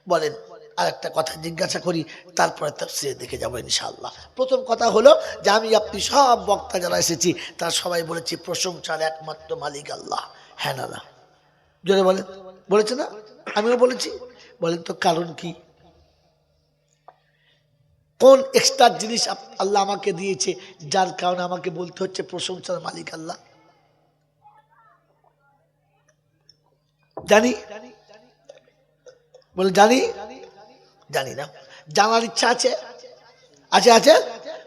বলেন আর একটা কথা জিজ্ঞাসা করি, তারপরে তাফসীর দেখে যাবো ইনশাআল্লাহ। প্রথম কথা হলো যে আমি আপনি সব বক্তা যারা এসেছি তারা সবাই বলেছি প্রশংসার একমাত্র মালিক আল্লাহ। হ্যাঁ না? জোরে বলেন। বলেছে না? আমিও বলেছি। বলেন তো কারণ কি? কোন এক্সট্রা জিনিস আল্লাহ আমাকে দিয়েছে যার কারণে আমাকে বলতে হচ্ছে প্রশংসার মালিক আল্লাহ? জানি? বলে জানি? জানি না। জানার ইচ্ছা আছে? আছে আছে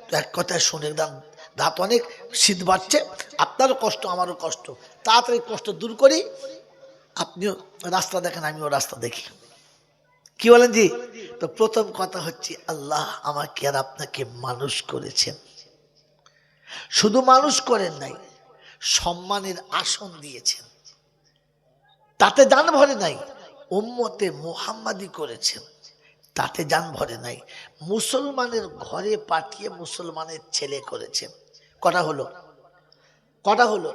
তো এক কথায় শুনে দাম, রাত অনেক, শীত বাড়ছে, আপনারও কষ্ট আমারও কষ্ট, তাড়াতাড়ি কষ্ট দূর করি। আপনিও রাস্তা দেখেন, আমিও রাস্তা দেখি, কি বলেন জি? তো প্রথম কথা হচ্ছে আল্লাহ আমাকে আর আপনাকে মানুষ করেছেন। শুধু মানুষ করেন নাই, সম্মানের আসন দিয়েছেন, তাতে জান ভরে নাই, উম্মতে মুহাম্মাদি করেছেন। তাতে যান ভরে নাই। মুসলমানের ঘরে পাঠিয়ে মুসলমানের ছেলে করেছেন। কটা হলো? কটা হলো?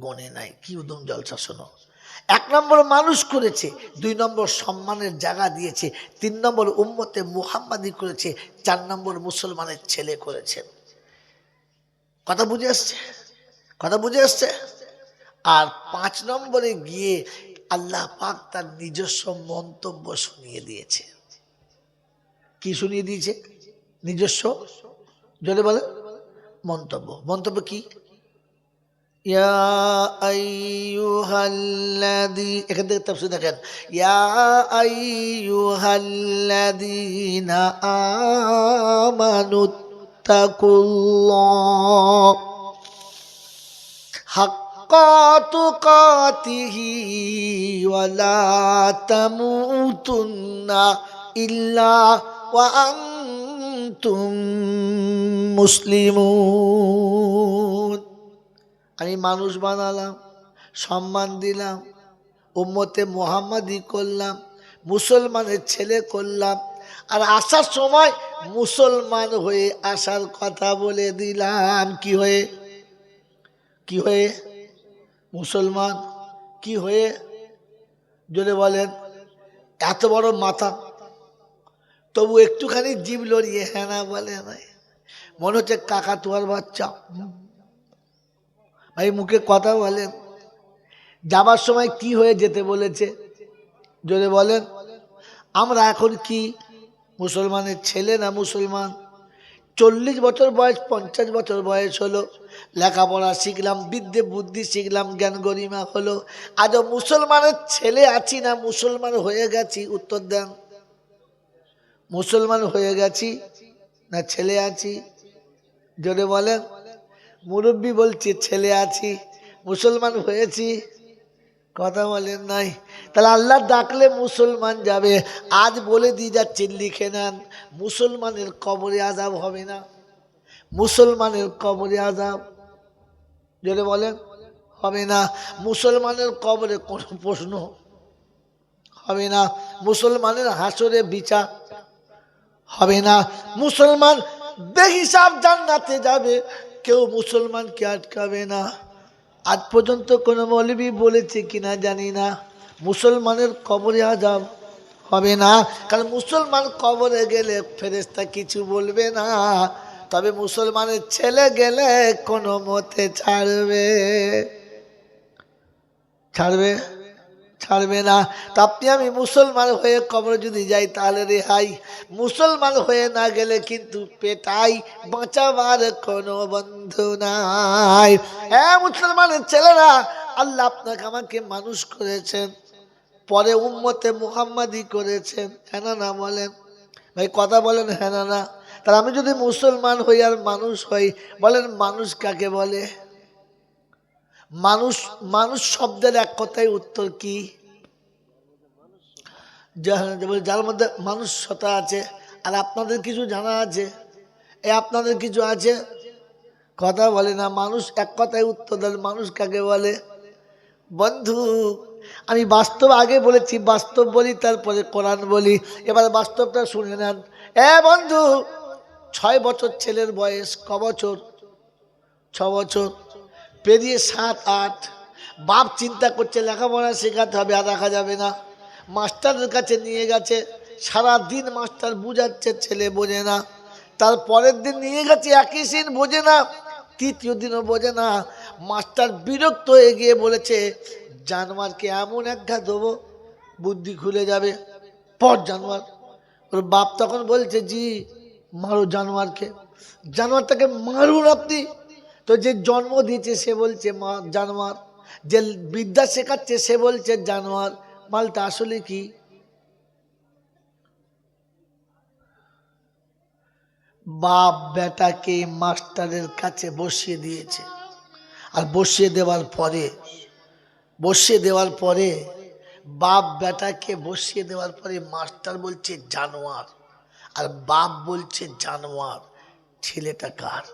গনে নাই। কি উদম জলসা শোনো। 1 নম্বর মানুষ করেছে, 2 নম্বর সম্মানের জায়গা দিয়েছে, 3 নম্বর উম্মতে মুহাম্মাদি করেছে, 4 নম্বর মুসলমানের ছেলে করেছেন। কথা বুঝে আসছে? কথা বুঝে আসছে? আর 5 নম্বরে গিয়ে আল্লাহ পাক তার নিজস্ব মন্তব্য শুনিয়ে দিয়েছে। কি শুনিয়ে দিয়েছে? নিজস্ব, জোরে বলে, মন্তব্য। মন্তব্য কি? ইয়া আইয়ুহাল্লাযী, এখান থেকে তাফসীর দেখেন, ইয়া আইয়ুহাল্লাযীনা আমানুত্তাকুল্লাহ হাক্কা তুকাতিহি ওয়া লা তামুতুন্না ইল্লা ওয়া আনতুম মুসলিমুন। আমি মানুষ বানালাম, সম্মান দিলাম, উম্মতে মুহাম্মাদি করলাম, মুসলমানের ছেলে করলাম, আর আসার সময় মুসলমান হয়ে আসার কথা বলে দিলাম। কি হয়ে? কি হয়ে? মুসলমান। কি হয়ে? জোরে বলেন। এত বড় মাথা, তবু একটুখানি জিভ লড়িয়ে হ্যাঁ না বলে নাই। মনে হচ্ছে কাকাতুয়ার বাচ্চা। ভাই মুখে কথা বলেন। যাবার সময় কি হয়ে যেতে বলেছে? জোরে বলেন। আমরা এখন কি মুসলমানের ছেলে না মুসলমান? 40 বছর বয়স, 50 বছর বয়স হলো, লেখাপড়া শিখলাম, বিদ্যে বুদ্ধি শিখলাম, জ্ঞান গরিমা হলো, আজও মুসলমানের ছেলে আছি না মুসলমান হয়ে গেছি? উত্তর দেন। মুসলমান হয়ে গেছি না ছেলে আছি? জোরে বলেন। মুরব্বী বলছে ছেলে আছি, মুসলমান হয়েছি। কথা বলেন নাই। তাহলে আল্লাহ ডাকলে মুসলমান যাবে। আজ বলে দিয়ে যাচ্ছে, লিখে নেন, মুসলমানের কবরে আযাব হবে না। মুসলমানের কবরে আযাব, জোরে বলেন, হবে না। মুসলমানের কবরে কোনো প্রশ্ন হবে না। মুসলমানের হাসরে বিচার হবে না। মুসলমান বেহিসাব জান্নাতে যাবে, কেউ মুসলমানকে আটকাবে না। আজ পর্যন্ত কোনো মৌলবী বলেছে কিনা জানি না মুসলমানের কবরে আযাব হবে না। কারণ মুসলমান কবরে গেলে ফেরেশতা কিছু বলবে না, তবে মুসলমানের ছেলে গেলে কোনো মতে ছাড়বে ছাড়বে ছাড়বে না। তা আপনি আমি মুসলমান হয়ে কবরে যদি যাই তাহলে রেহাই, মুসলমান হয়ে না গেলে কিন্তু পেটাই, বাঁচাবার কোনো বন্ধু নাই। হ্যাঁ মুসলমানের ছেলেরা, আল্লাহ আপনাকে আমাকে মানুষ করেছেন, পরে উম্মতে মুহাম্মাদি করেছেন। হ্যাঁ না না বলেন ভাই, কথা বলেন হ্যাঁ না না। তাহলে আমি যদি মুসলমান হই আর মানুষ হই, বলেন মানুষ কাকে বলে? মানুষ, মানুষ শব্দের এক কথায় উত্তর কি? যার মধ্যে মানুষতা আছে। আর আপনাদের কিছু জানা আছে, আপনাদের কিছু আছে, কথা বলে না। মানুষ এক কথায় উত্তর দেন, মানুষ কাকে বলে? বন্ধু আমি বাস্তব আগে বলেছি, বাস্তব বলি তারপরে কোরআন বলি। এবার বাস্তবটা শুনে নেন। বন্ধু, 6 বছর ছেলের বয়স, ক বছর? 6 বছর পেরিয়ে 7, 8। বাপ চিন্তা করছে লেখাপড়া শেখাতে হবে, আর রাখা যাবে না। মাস্টারের কাছে নিয়ে গেছে, সারাদিন মাস্টার বুঝাচ্ছে, ছেলে বোঝে না। তারপরের দিন নিয়ে গেছে, একই সিন বোঝে না, তৃতীয় দিনও বোঝে না। মাস্টার বিরক্ত হয়ে গিয়ে বলেছে, জানোয়ারকে এমন এক ঘা দেবো বুদ্ধি খুলে যাবে, পর জানোয়ার। ওর বাপ তখন বলছে, জি মারো জানোয়ারকে, জানোয়ারটাকে মারুন আপনি। তো যে জন্ম দিয়েছে সে বলছে জানোয়ার, যে বিদ্যা শেখাচ্ছে সে বলছে জানোয়ার। মালটা আসলে কি? বাপ বেটাকে মাস্টারের কাছে বসিয়ে দিয়েছে। আর বসিয়ে দেওয়ার পরে বাপ বেটাকে বসিয়ে দেওয়ার পরে মাস্টার বলছে জানোয়ার, আর বাপ বলছে জানোয়ার। ছেলেটা কার?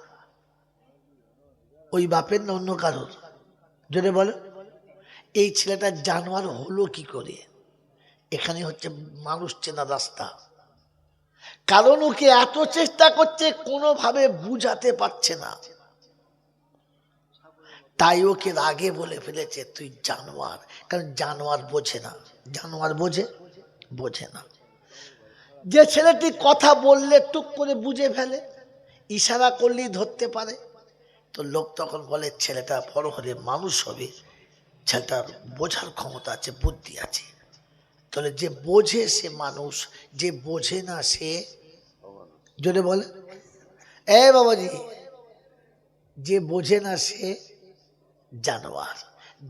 ওই বাপের না অন্য কারোর? জোরে বলে। এই ছেলেটা জানোয়ার হলো কি করে? এখানে হচ্ছে মানুষ চেনা রাস্তা। কারণ ওকে এত চেষ্টা করছে, কোনোভাবে বুঝাতে পারছে না, তাই ওকে রাগে বলে ফেলেছে তুই জানোয়ার। কারণ জানোয়ার বোঝে না। জানোয়ার বোঝে না। যে ছেলেটি কথা বললে টুক করে বুঝে ফেলে, ইশারা করলেই ধরতে পারে, তো লোক তখন বলে ছেলেটা বড় হলে মানুষ হবে, ছেলেটার বোঝার ক্ষমতা আছে, বুদ্ধি আছে। তাহলে যে বোঝে সে মানুষ, যে বোঝে না সে, জোরে বলে এ বাবাজি, যে বোঝে না সে জানোয়ার।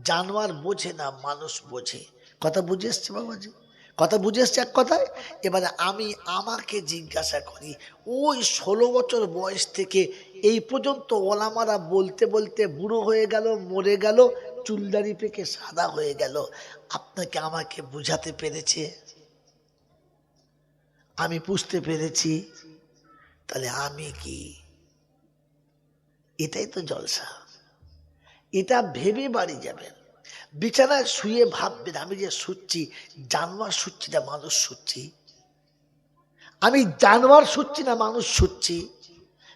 জানোয়ার বোঝে না, মানুষ বোঝে। কথা বুঝে এসছে বাবাজি? কথা বুঝে এসছে এক কথায়? এবারে আমি আমাকে জিজ্ঞাসা করি, ওই 16 বছর বয়স থেকে এই পর্যন্ত ওলামারা বলতে বলতে বুড়ো হয়ে গেল, মরে গেল, চুলদাড়ি পেকে সাদা হয়ে গেল, আপনাকে আমাকে বুঝাতে পেরেছে? আমি বুঝতে পেরেছি, তাহলে আমি কি? এটাই তো জলসা। এটা ভেবে বাড়ি যাবেন, বিছানায় শুয়ে ভাববেন আমি যে শুচ্ছি, জানোয়ার শুচ্ছি না মানুষ শুচ্ছি। আমি জানোয়ার শুচ্ছি না মানুষ শুচ্ছি।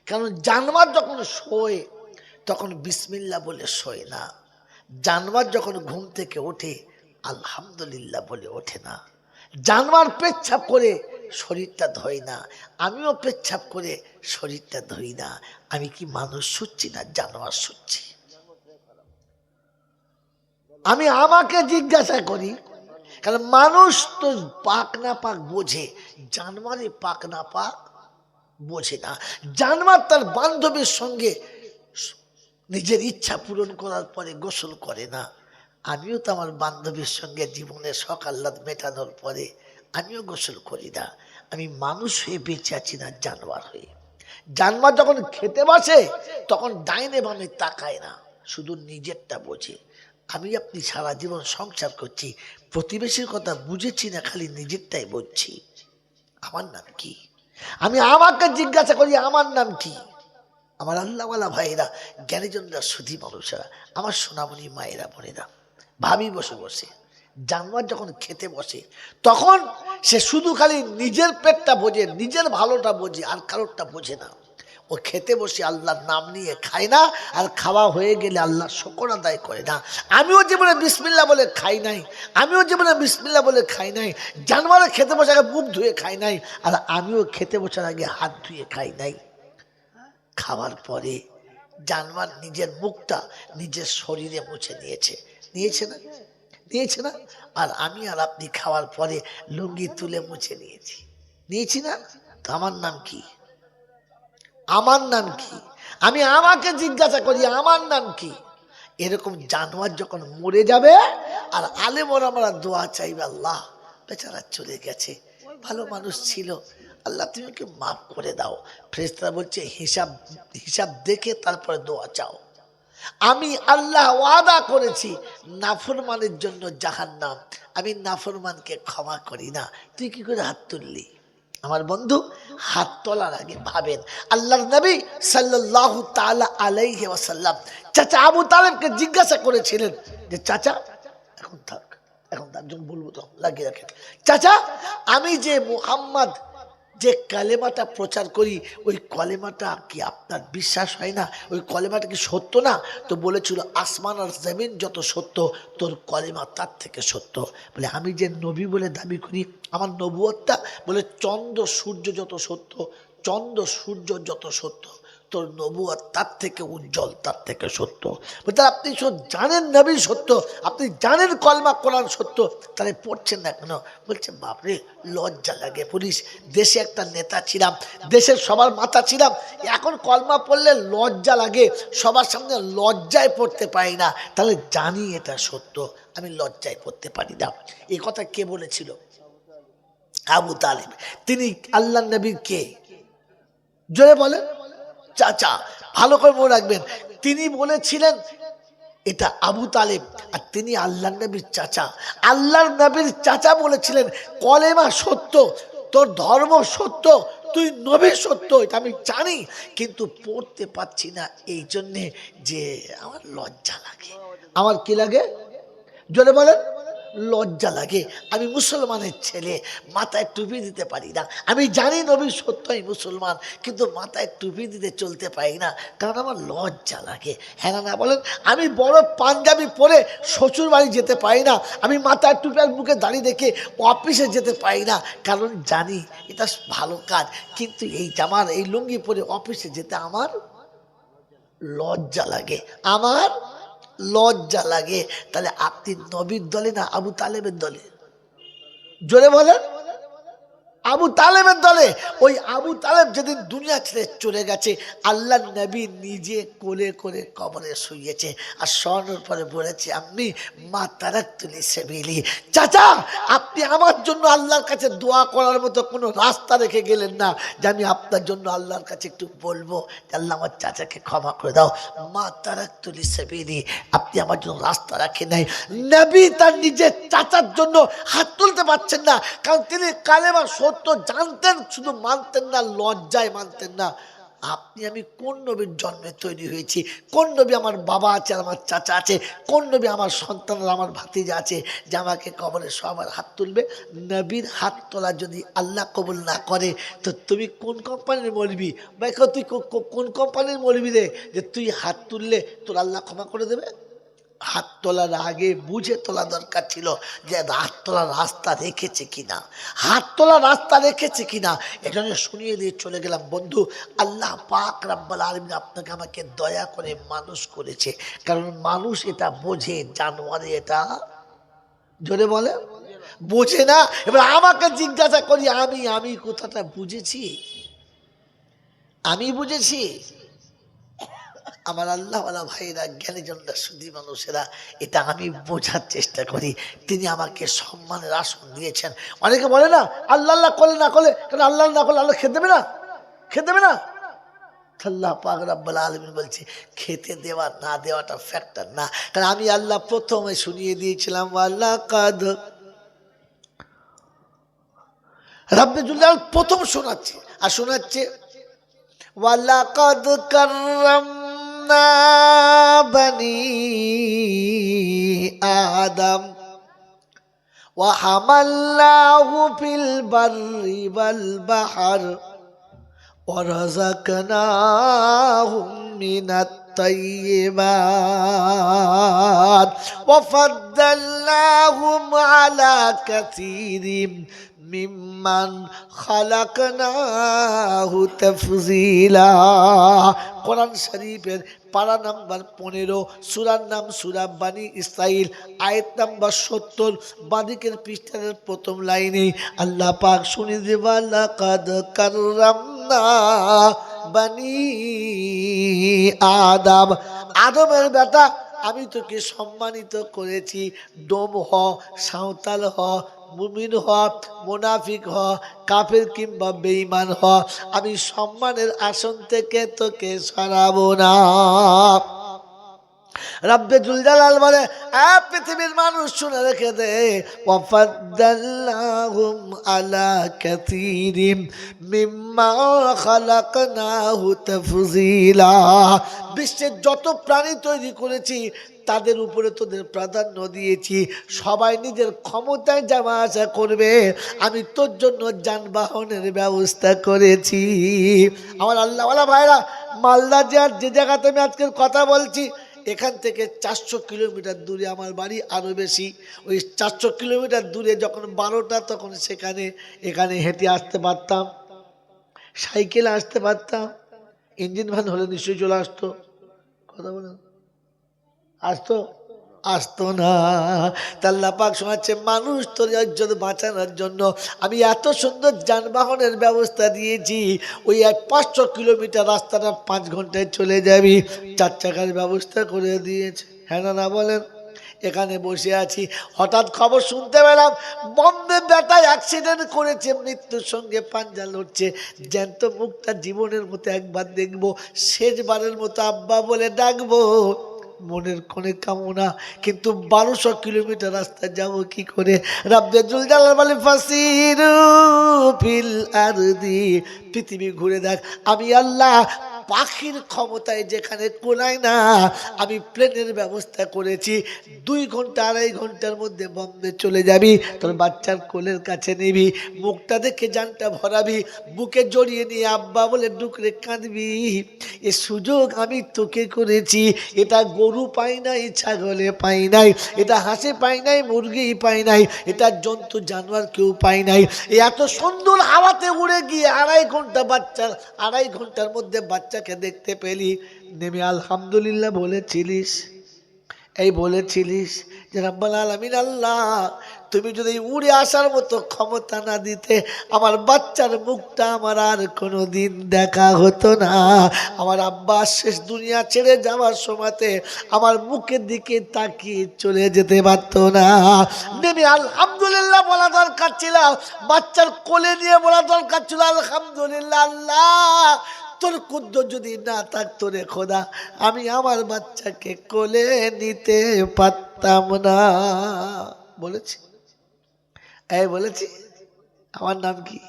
কারণ জানোয়ার যখন শোয় তখন বিসমিল্লাহ বলে শোয় না। জানোয়ার যখন ঘুম থেকে ওঠে আলহামদুলিল্লাহ বলে ওঠে না। জানোয়ার পেচ্ছাপ করে শরীরটা ধোয় না, আমিও পেচ্ছাপ করে শরীরটা ধুই না। আমি কি মানুষ শুচ্ছি না জানোয়ার শুচ্ছি? আমি আমাকে জিজ্ঞাসা করি, কারণ মানুষ তো পাক না পাক বোঝে, জানোয়ারে পাক না পাক বোঝে না। জানোয়ার তার বান্ধবীর সঙ্গে নিজের ইচ্ছা পূরণ করার পরে গোসল করে না। আমিও তো আমার বান্ধবীর সঙ্গে জীবনের শখ আহ্লাদ মেটানোর পরে আমিও গোসল করি না। আমি মানুষ হয়ে বেঁচে আছি না জানোয়ার হয়ে। জানোয়ার যখন খেতে বসে তখন ডাইনে বামে তাকায় না, শুধু নিজেরটা বোঝে। আমি আপনি সারা জীবন সংসার করছি, প্রতিবেশীর কথা বুঝেছি না, খালি নিজেরটাই বুঝছি। আমার নাম কি? আমি আমাকে জিজ্ঞাসা করি আমার নাম কি? আমার আল্লাহওয়ালা ভাইরা, জ্ঞানীজনরা, সুধী মানুষেরা, আমার সোনামণি মায়েরা বোনেরা, ভাবি বসে বসে জানোয়ার যখন খেতে বসে তখন সে শুধু খালি নিজের পেটটা বোঝে, নিজের ভালোটা বোঝে, আর কারোরটা বোঝে না। ও খেতে বসে আল্লাহর নাম নিয়ে খায় না, আর খাওয়া হয়ে গেলে আল্লাহর শুকর আদায় করে না। আমিও জীবনে বিসমিল্লাহ বলে খাই নাই, আমিও জীবনে বিসমিল্লাহ বলে খাই নাই। জানোয়ারে খেতে বসে আগে মুখ ধুয়ে খাই নাই, আর আমিও খেতে বসার আগে হাত ধুয়ে খাই নাই। খাওয়ার পরে জানোয়ার নিজের মুখটা নিজের শরীরে মুছে নিয়েছে, নিয়েছে না? নিয়েছে না? আর আমি আর আপনি খাওয়ার পরে লুঙ্গি তুলে মুছে নিয়েছি না? তো আমার নাম কি? আমার নাম কি? আমি আমাকে জিজ্ঞাসা করি আমার নাম কি? এরকম জানোয়ার যখন মরে যাবে আর আলেমরা আমরা দোয়া চাইবে, আল্লাহ বেচারা চলে গেছে, ভালো মানুষ ছিল, আল্লাহ তুমি ওকে মাফ করে দাও। ফেরেশতারা বলছে হিসাব দেখে তারপরে দোয়া চাও। আমি আল্লাহ ওয়াদা করেছি নাফরমানের জন্য জাহান্নাম, আমি নাফরমানকে ক্ষমা করি না। তুই কি করে হাত তুললি? আমার বন্ধু, হাত তোলার আগে ভাবেন। আল্লাহর নবী সাল্লাল্লাহু তাআলা আলাইহি ওয়াসাল্লাম চাচা আবু তালেবকে জিজ্ঞাসা করেছিলেন যে চাচা, এখন থাক যখন বলবো তো লাগিয়ে রাখেন, চাচা আমি যে মুহাম্মদ যে কালেমাটা প্রচার করি, ওই কলেমাটা কি আপনার বিশ্বাস হয় না? ওই কলেমাটা কি সত্য না? তো বলেছিল আসমান আর জমিন যত সত্য, তোর কলেমা তার থেকে সত্য। বলে আমি যে নবী বলে দাবি করি, আমার নবুয়তটা বলে চন্দ্র সূর্য যত সত্য, চন্দ্র সূর্য যত সত্য, তোর নবুয়ত তার থেকে উজ্জ্বল, তার থেকে সত্য। বলতে আপনি জানেন নবী সত্য, আপনি জানেন কলমা কোরআন সত্য, তাহলে পড়ছেন না কেন? বলছে বাপরে লজ্জা লাগে। পুলিশ দেশে একটা নেতা ছিলাম, দেশের সবার মাথা ছিলাম, এখন কলমা পড়লে লজ্জা লাগে, সবার সামনে লজ্জায় পড়তে পারি না, তাহলে জানি এটা সত্য, আমি লজ্জায় পড়তে পারি না। এই কথা কে বলেছিল? আবু তালেব। তিনি আল্লাহ নবীর কে? জোরে বলেন। চাচা, ভালো করে মনে রাখবেন, তিনি বলেছিলেন এটা আবু তালেব, আর তিনি আল্লাহর নবীর চাচা। আল্লাহর নবীর চাচা বলেছিলেন কলেমা সত্য, তোর ধর্ম সত্য, তুই নবী সত্য, এটা আমি জানি, কিন্তু পড়তে পারছি না এই জন্যে যে আমার লজ্জা লাগে। আমার কি লাগে? জোরে বলেন। লজ্জা লাগে। আমি মুসলমানের ছেলে, মাথায় টুপি দিতে পারি না। আমি জানি নবী সত্যই মুসলমান, কিন্তু মাথায় টুপি দিতে চলতে পারি না, কারণ আমার লজ্জা লাগে। হ্যাঁ না বলেন? আমি বড় পাঞ্জাবি পরে শ্বশুর বাড়ি যেতে পারি না, আমি মাথায় টুপি আর মুখে দাঁড়িয়ে দেখে অফিসে যেতে পারি না, কারণ জানি এটা ভালো কাজ, কিন্তু এই জামার এই লুঙ্গি পরে অফিসে যেতে আমার লজ্জা লাগে, আমার লজ্জা লাগে। তাহলে আপনি নবীর দলে না আবু তালেবের দলে? জোরে বলেন। আবু তালেবের দলে। ওই আবু তালেব যেদিন দুনিয়া ছেড়ে চলে গেছে, আল্লাহ নবী নিজে কোলে করে কবরে শুয়েছে, আর শোয়ানোর পরে বলেছে, আমি মা তারাকতুলি সাবিলি, চাচা আপনি আমার জন্য আল্লাহর কাছে দোয়া করার মতো কোনো রাস্তা রেখে গেলেন না, যে আমি আপনার জন্য আল্লাহর কাছে একটু বলবো আল্লাহ আমার চাচাকে ক্ষমা করে দাও। মা তারাকতুলি সাবিলি, আপনি আমার জন্য রাস্তা রাখেন নাই। নবী তার নিজের চাচার জন্য হাত তুলতে পারছেন না, কারণ তিনি কালেমা সত্য জানতেন, শুধু মানতেন না, লজ্জায় মানতেন না। আপনি আমি কোন নবীর জন্মে তৈরি হয়েছি? কোন নবী আমার বাবা আছে, আমার চাচা আছে? কোন নবী আমার সন্তান, আমার ভাতিজা আছে যে আমাকে কবরে সবার হাত তুলবে? নবীর হাত তোলা যদি আল্লাহ কবুল না করে, তো তুমি কোন কোম্পানির মৌলবি? ভাই তুই কোন কোম্পানির মৌলবি রে, যে তুই হাত তুললে তোর আল্লাহ ক্ষমা করে দেবে? হাত তোলার আগে বুঝে তোলা দরকার ছিল যে হাত তোলার রাস্তা রেখেছে কিনা, হাত তোলার রাস্তা রেখেছে কিনা। এজন্য শুনিয়ে দিয়ে চলে গেলাম বন্ধু, আল্লাহ পাক রব্বুল আলামিন আপনাকে আমাকে দয়া করে মানুষ করেছে, কারণ মানুষ এটা বোঝে, জানোয়ারে এটা জোরে বলে বোঝে না। এবার আমাকে জিজ্ঞাসা করি, আমি কথাটা বুঝেছি, আমি বুঝেছি। আমার আল্লাহওয়ালা ভাইরা, জ্ঞানীজনরা, সুধী মানুষেরা, এটা আমি বোঝার চেষ্টা করি। তিনি আমাকে সম্মানের আসন দিয়েছেন। অনেকে বলে না আল্লাহ আল্লাহ করলে না করলে, কারণ আল্লাহ না করলে আল্লাহ খেতে দেবে না, খেতে দেবে না। আল্লাহ পাক রব্বুল আলামিন বলছে খেতে দেওয়া না দেওয়াটা ফ্যাক্টর না, কারণ আমি আল্লাহ প্রথমে শুনিয়ে দিয়েছিলাম আল্লাহ কাদ রাব্বে জুল্লাল, প্রথম শোনাচ্ছে আর শোনাচ্ছে ওয়ালাকাদ কাররামনা বানি আদম ওয়া হামালনাহু ফিল বাররি ওয়াল বাহর ওয়া রাযাকনাহুম মিনাত তাইয়্যিবাত ওয়া ফাদ্দালনাহুম আলা কাসীরিম মিম্মান খালাকনাহু তাফজিলা। কোরআন শরীফের পারা নাম্বার 15, সূরার নাম সূরা বানি ইসরাইল, আয়াত নাম্বার 70, বাদিকের পৃষ্ঠার প্রথম লাইনে আল্লাহ পাক শুনিয়ে দেবা লাকাদ কাররামনা বানি আদম, আদমের বেটা আমি তোকে সম্মানিত করেছি। ডোম হ, সাঁওতাল হ, মুমিন হ, মুনাফিক হ, কাফের কিংবা বেঈমান হ, আমি সম্মানের আসন থেকে তোকে সরাবো না। রব্বে জুল জালাল বলে, পৃথিবীর মানুষ শুনে রেখে দে, ওয়াফাদ্দালনাহুম আলা কাসীরিম মিম্মা খালাকনাহু তাফজিলা। বিশ্বের যত প্রাণী তৈরি করেছি তাদের উপরে তোদের প্রাধান্য দিয়েছি। সবাই নিজের ক্ষমতায় যাওয়া আসা করবে, আমি তোর জন্য যানবাহনের ব্যবস্থা করেছি। আমার আল্লাহওয়ালা ভাইরা, মালদা যে জায়গাতে আমি আজকের কথা বলছি, এখান থেকে 400 কিলোমিটার দূরে আমার বাড়ি, আরও বেশি। ওই 400 কিলোমিটার দূরে যখন 12টা, তখন এখানে হেঁটে আসতে পারতাম, সাইকেলে আসতে পারতাম, ইঞ্জিন ভ্যান হলে নিশ্চয়ই চলে আসতো। কথা বলেন, আসতো না। আল্লাহ পাক শোনাচ্ছে, মানুষ তোর ইজ্জত বাঁচানোর জন্য আমি এত সুন্দর যানবাহনের ব্যবস্থা দিয়েছি। ওই 500 কিলোমিটার রাস্তাটা 5 ঘন্টায় চলে যাবি, 4 চাকার ব্যবস্থা করে দিয়েছে। হ্যাঁ না বলেন? এখানে বসে আছি, হঠাৎ খবর শুনতে পেলাম বম্বে বেটায় অ্যাক্সিডেন্ট করেছে, মৃত্যুর সঙ্গে পাঞ্জা লড়ছে। জ্যান্ত মুখটা জীবনের মতো একবার দেখবো, শেষবারের মতো আব্বা বলে ডাকবো, মনের কোণে কামনা, কিন্তু 1200 কিলোমিটার রাস্তা যাব কি করে? রব্বে জুল জালাল বলে ফাসিরু ফিল আরদি, পৃথিবী ঘুরে দেখ, আমি আল্লাহ পাখির ক্ষমতায় যেখানে কোলায় না, আমি প্লেনের ব্যবস্থা করেছি, 2 ঘন্টা 2.5 ঘন্টার মধ্যে বম্বে চলে যাবি, তোর বাচ্চার কোলের কাছে নিবি, মুখটা দেখে জানটা ভরাবি, বুকে জড়িয়ে নিয়ে আব্বা বলে ডুকরে কাঁদবি। এ সুযোগ আমি তোকে করেছি, এটা গরু পাই নাই, ছাগলে পাই নাই, এটা হাঁসে পাই নাই, মুরগি পাই নাই, এটা জন্তু জানোয়ার কেউ পাই নাই। এত সুন্দর হাওয়াতে উড়ে গিয়ে 2.5 ঘন্টা বাচ্চা 2.5 ঘন্টার মধ্যে বাচ্চাকে দেখতে পেলি, নেমে আলহামদুলিল্লাহ বলেছিলিস? এই বলেছিলিস যে রাব্বুল আলামিন আল্লাহ, তুমি যদি উড়ে আসার মতো ক্ষমতা না দিতে, আমার বাচ্চার মুখটা আমার আর কোনোদিন দেখা হতো না। আমার আব্বা শেষ দুনিয়া ছেড়ে যাওয়ার সময়তে আমার মুখের দিকে তাকিয়ে চলে যেতে পারতো না। নেমে আলহামদুলিল্লাহ বলা দরকার ছিল, বাচ্চার কোলে নিয়ে বলা দরকার ছিল আলহামদুলিল্লাহ আল্লাহ, তোর কুদ্দর যদি না থাকতো রে খোদা, আমি আমার বাচ্চাকে কোলে নিতে পারতাম না। বলেছি, এই বলেছি। আমার নাম কি?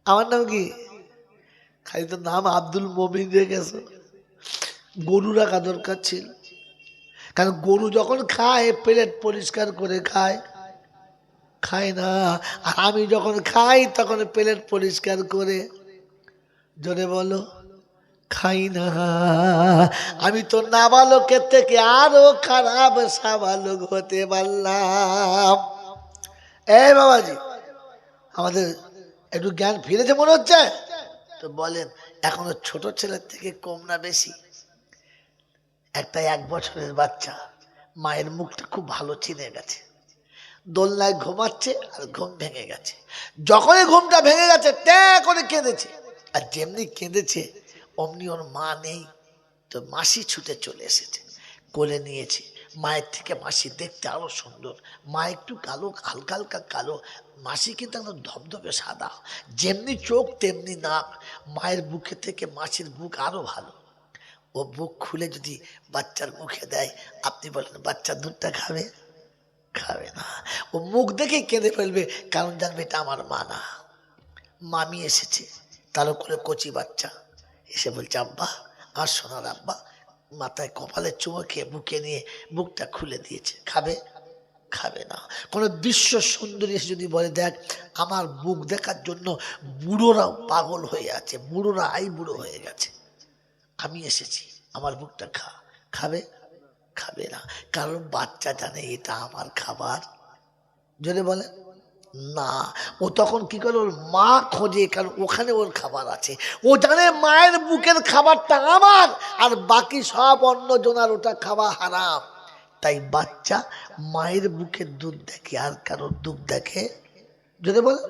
আমার নাম কি? খালি তো নাম আব্দুল মমিন রেখে গেছো। গরু রাখা দরকার ছিল, কারণ গরু যখন খায় প্লেট পরিষ্কার করে খায়, খায় না। আর আমি যখন খাই তখন প্লেট পরিষ্কার করে, জোরে বলো, খাই না। আমি তো নাবালকের থেকে আরো খারাপ সাবালক হতে পারলাম। এই বাবাজি, আমাদের একটু জ্ঞান ফিরেছে মনে হচ্ছে তো বলেন, এখনো ছোট ছেলের থেকে কম না বেশি? একটা 1 বছরের বাচ্চা মায়ের মুখটা খুব ভালো চিনে গেছে, দোলনায় ঘুমাচ্ছে আর ঘুম ভেঙে গেছে, যখনই ঘুমটা ভেঙে গেছে ট্যা করে কেঁদেছে, আর যেমনি কেঁদেছে অমনি ওর মা নেই, তো মাসি ছুটে চলে এসেছে, কোলে নিয়েছে। মায়ের থেকে মাসি দেখতে আরো সুন্দর, মা একটু কালো, হালকা হালকা কালো, মাসি কিন্তু একদম ধবধবে সাদা, যেমনি চোখ তেমনি নাক। মায়ের বুকে থেকে মাসির বুক আরো ভালো। ও বুক খুলে যদি বাচ্চার মুখে দেয়, আপনি বলেন বাচ্চা দুধটা খাবে? খাবে না। ও মুখ দেখে কেঁদে ফেলবে, কারণ জানবে এটা আমার মা না। মামি এসেছে, তার করে কচি বাচ্চা এসে বলছে আব্বা, আর সোনার আব্বা, মাথায় কপালে চুমো খেয়ে বুকে নিয়ে বুকটা খুলে দিয়েছে। খাবে? খাবে না। কোনো বিশ্ব সুন্দরী এসে যদি বলে দেখ আমার বুক দেখার জন্য বুড়োরাও পাগল হয়ে আছে, বুড়োরা বুড়ো হয়ে গেছে, আমি এসেছি, আমার বুকটা খা, খাবে? খাবে না, কারণ বাচ্চা জানে এটা আমার খাবার। যদি বলে না, ও তখন কি করে, ওর মা খোঁজে, কারণ ওখানে ওর খাবার আছে। ও জানে মায়ের বুকের খাবারটা আমার, আর বাকি সব অন্য জনার ওটা খাওয়া হারাম। তাই বাচ্চা মায়ের বুকের দুধ দেখে, আর কারোর দুধ দেখে? যদি বলে,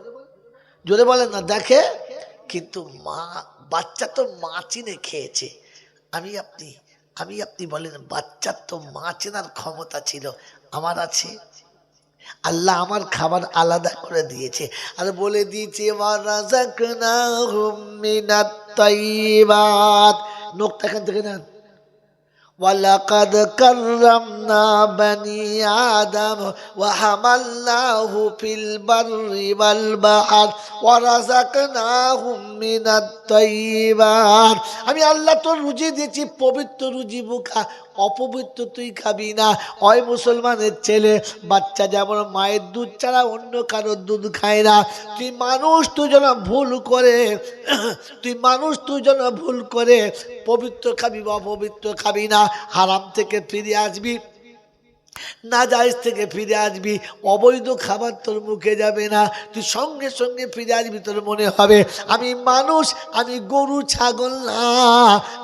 যদি বলে না দেখে, কিন্তু মা, বাচ্চা তো মা চিনে খেয়েছে। আমি আপনি বলেন বাচ্চার তো মা চেনার ক্ষমতা ছিল, আমার আছে? আল্লাহ আমার খাবার আলাদা করে দিয়েছে, আর বলে দিয়েছে ওয়ারাযাকনাহুম মিনাত তাইয়্যিবাত। নোকটা এখান থেকে নেন। ওয়ালাকাদ কাররামনা বানি আদম ওয়া হামালনাহু ফিল বাররি ওয়াল বাহর ওয়া রাযাকনাহুম মিনাত তাইয়্যিবাত। আমি আল্লাহ তোর রুজি দিয়েছি পবিত্র রুজি মুখা, অপবিত্র তুই খাবি না। ওই মুসলমানের ছেলে বাচ্চা যেমন মায়ের দুধ ছাড়া অন্য কারোর দুধ খায় না, তুই মানুষ, তুই যেন ভুল করে, তুই মানুষ, তুই যেন ভুল করে পবিত্র খাবি বা অপবিত্র খাবি না। হারাম থেকে ফিরে আসবি, না জায়েজ থেকে ফিরে আসবি, অবৈধ খাবার তোর মুখে যাবে না, তুই সঙ্গে সঙ্গে ফিরে আসবি। তোর মনে হবে আমি মানুষ, আমি গরু ছাগল না,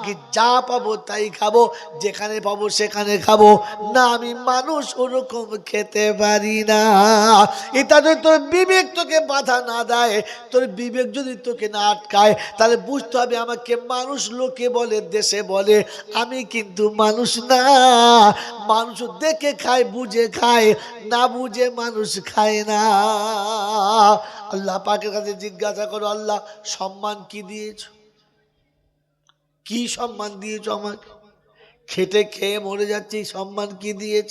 কি যা পাবো তাই খাবো, যেখানে পাবো সেখানে খাবো না, আমি মানুষ, ওরকম খেতে পারি না। এটা যদি তোর বিবেক তোকে বাধা না দেয়, তোর বিবেক যদি তোকে না আটকায়, তাহলে বুঝতে হবে আমাকে মানুষ লোকে বলে, দেশে বলে, আমি কিন্তু মানুষ না। মানুষ দেখে খায়, বুঝে খায়, না বুঝে মানুষ খায় না। আল্লাহ পাকের কাছে জিজ্ঞাসা করো, আল্লাহ সম্মান কি দিয়েছ? কি সম্মান দিয়েছ আমাকে? খেটে খেয়ে মরে যাচ্ছি, সম্মান কি দিয়েছ?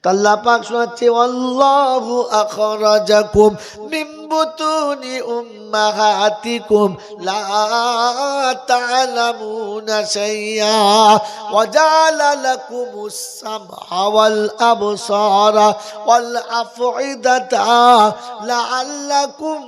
আল্লাহ পাক শোনাচ্ছে আল্লাহু আখরাজাকুম মিন বুতুনি উম্মাহাতিকুম লা তা'লামুনা শাইআ ওয়া জাআলা লাকুমুস সামআ ওয়াল আবসারা ওয়াল আফইদাতা লাআল্লাকুম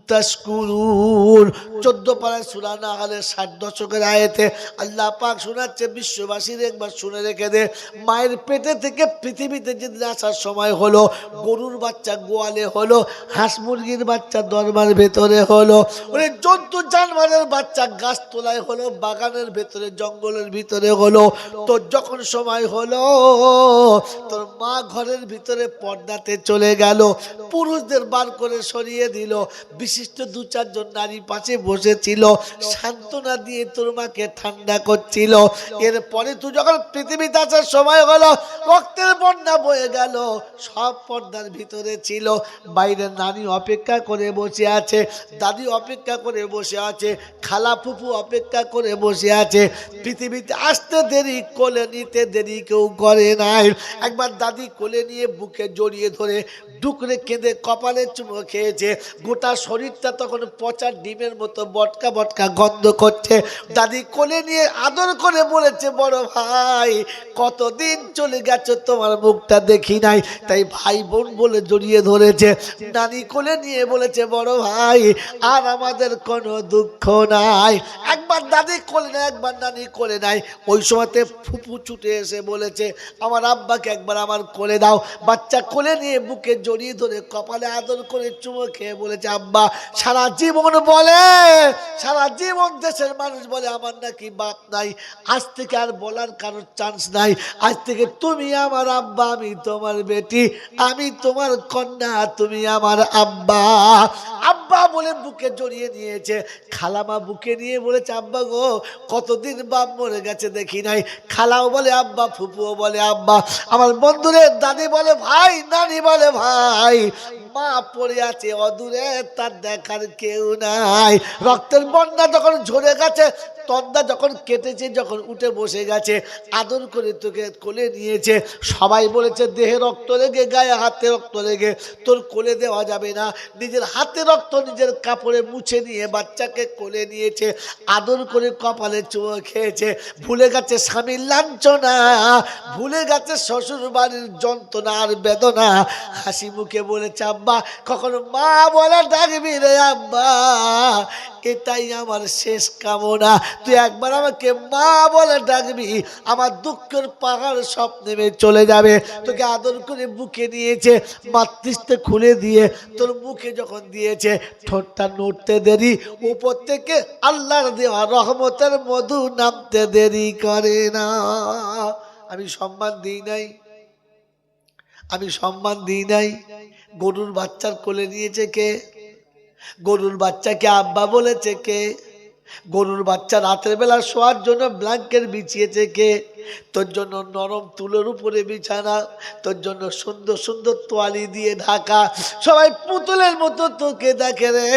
তাশকুরুন। 14 পারায় সূরা নাহলের 60 দশকের আয়াতে আল্লাহ পাক শোনাচ্ছে বিশ্ববাসীর একবার শুনে রেখে দে, মায়ের পেটে থেকে পৃথিবীতে যেদিন আসার সময় হলো, গরুর বাচ্চা গোয়ালে হলো, হাঁস মুরগির বাচ্চা দরবার ভেতরে হলো, ওরে জন্তু জানোয়ারের বাচ্চা গাছতলায় হলো, বাগানের ভেতরে জঙ্গলের ভিতরে হলো। তো যখন সময় হলো তোর মা ঘরের ভিতরে পর্দাতে চলে গেল, পুরুষদের বার করে সরিয়ে দিল, বিশিষ্ট 2-4 জন নারী পাশে বসেছিল, সান্ত্বনা দিয়ে তোর মাকে ঠান্ডা করছিল। এরপরে তুই যখন পৃথিবীতে আসার সময় হলো, রক্তের বন্যা বয়ে গেল, সব পর্দার ভিতরে ছিল। বাইরের নানি অপেক্ষা করে বসে আছে, দাদি অপেক্ষা করে বসে আছে, খালা ফুফু অপেক্ষা করে বসে আছে। পৃথিবীতে আসতে দেরি, কোলে নিতে দেরি কেউ করে নাই। একবার দাদি কোলে নিয়ে বুকে জড়িয়ে ধরে ডুকরে কেঁদে কপালে চুমো খেয়েছে, গোটা শরীরটা তখন পচা ডিমের মতো বটকা বটকা গন্ধ করছে। দাদি কোলে নিয়ে আদর করে বলেছে, বড় ভাই কতদিন চলে গেছে, তোমার মুখটা দেখি নাই। তাই ভাই বোন বলে জড়িয়ে ধরেছে। নানি কোলে নিয়ে বলেছে, বড় ভাই আর আমাদের কোনো দুঃখ নাই। একবার দাদি কোলে নেয়, একবার নানি কোলে নাই। ওই সময়তে ফুপু ছুটে এসে বলেছে, আমার আব্বাকে একবার আমার কোলে দাও। বাচ্চা কোলে নিয়ে বুকে জড়িয়ে ধরে কপালে আদর করে চুমো খেয়ে বলেছে, আব্বা সারা জীবন বলে, সারা জীবন দেশের মানুষ বলে আমার নাকি বাপ নাই, আজ থেকে আর বলার কারোর চান্স নাই। আজ থেকে তুমি আমার আব্বা, আমি তোমার বেটি, আমি তোমার কন্যা, তুমি আমার আব্বা। আব্বা বলে বুকে জড়িয়ে নিয়েছে। খালামা বুকে নিয়ে বলেছে, আব্বা গো কতদিন বাপ মরে গেছে দেখি নাই। খালাও বলে আব্বা, ফুপুও বলে আব্বা, আমার বন্ধুরে দাদি বলে ভাই, নানি বলে ভাই। মা পড়ে আছে অদূরে, তার দেখার কেউ নাই। রক্তের বন্যা যখন ঝরে গেছে, তন্দা যখন কেটেছে, যখন উঠে বসে গেছে, আদর করে তোকে কোলে নিয়েছে। সবাই বলেছে দেহে রক্ত লেগে, গায়ে হাতে রক্ত লেগে তোর কোলে দেওয়া যাবে না। নিজের হাতে রক্ত নিজের কাপড়ে মুছে নিয়ে বাচ্চাকে কোলে নিয়েছে, আদর করে কপালে চুমো খেয়েছে। ভুলে গেছে স্বামীর লাঞ্ছনা, ভুলে গেছে শ্বশুর বাড়ির যন্ত্রণা আর বেদনা। হাসি মুখে বলেছে, আব্বা কখনো মা বলে ডাকবি রে আব্বা, এটাই আমার শেষ কামনা। তুই একবার আমাকে মা বলে ডাকবি, আমার দুঃখের পাহাড় সব নেমে চলে যাবে। তোকে আদর করে বুকে নিয়েছে, মাতৃষ্ঠে খুলে দিয়ে তোর মুখে যখন দিয়েছে, ঠোঁটটা নড়তে দেরি, উপর থেকে আল্লাহর দেওয়া রহমতের মধু নামতে দেরি করে না। আমি সম্মান দিই নাই, আমি সম্মান দিই নাই। গরুর বাচ্চার কোলে নিয়েছে কে? গরুর বাচ্চাকে আব্বা বলেছে কে? গরুর বাচ্চা রাতের বেলা শোয়ার জন্য ব্ল্যাঙ্কেট বিছিয়েছে কে? তোর জন্য নরম তুলোর উপরে বিছানা, তোর জন্য সুন্দর সুন্দর তোয়ালি দিয়ে ঢাকা। সবাই পুতুলের মতো তোকে দেখে রে।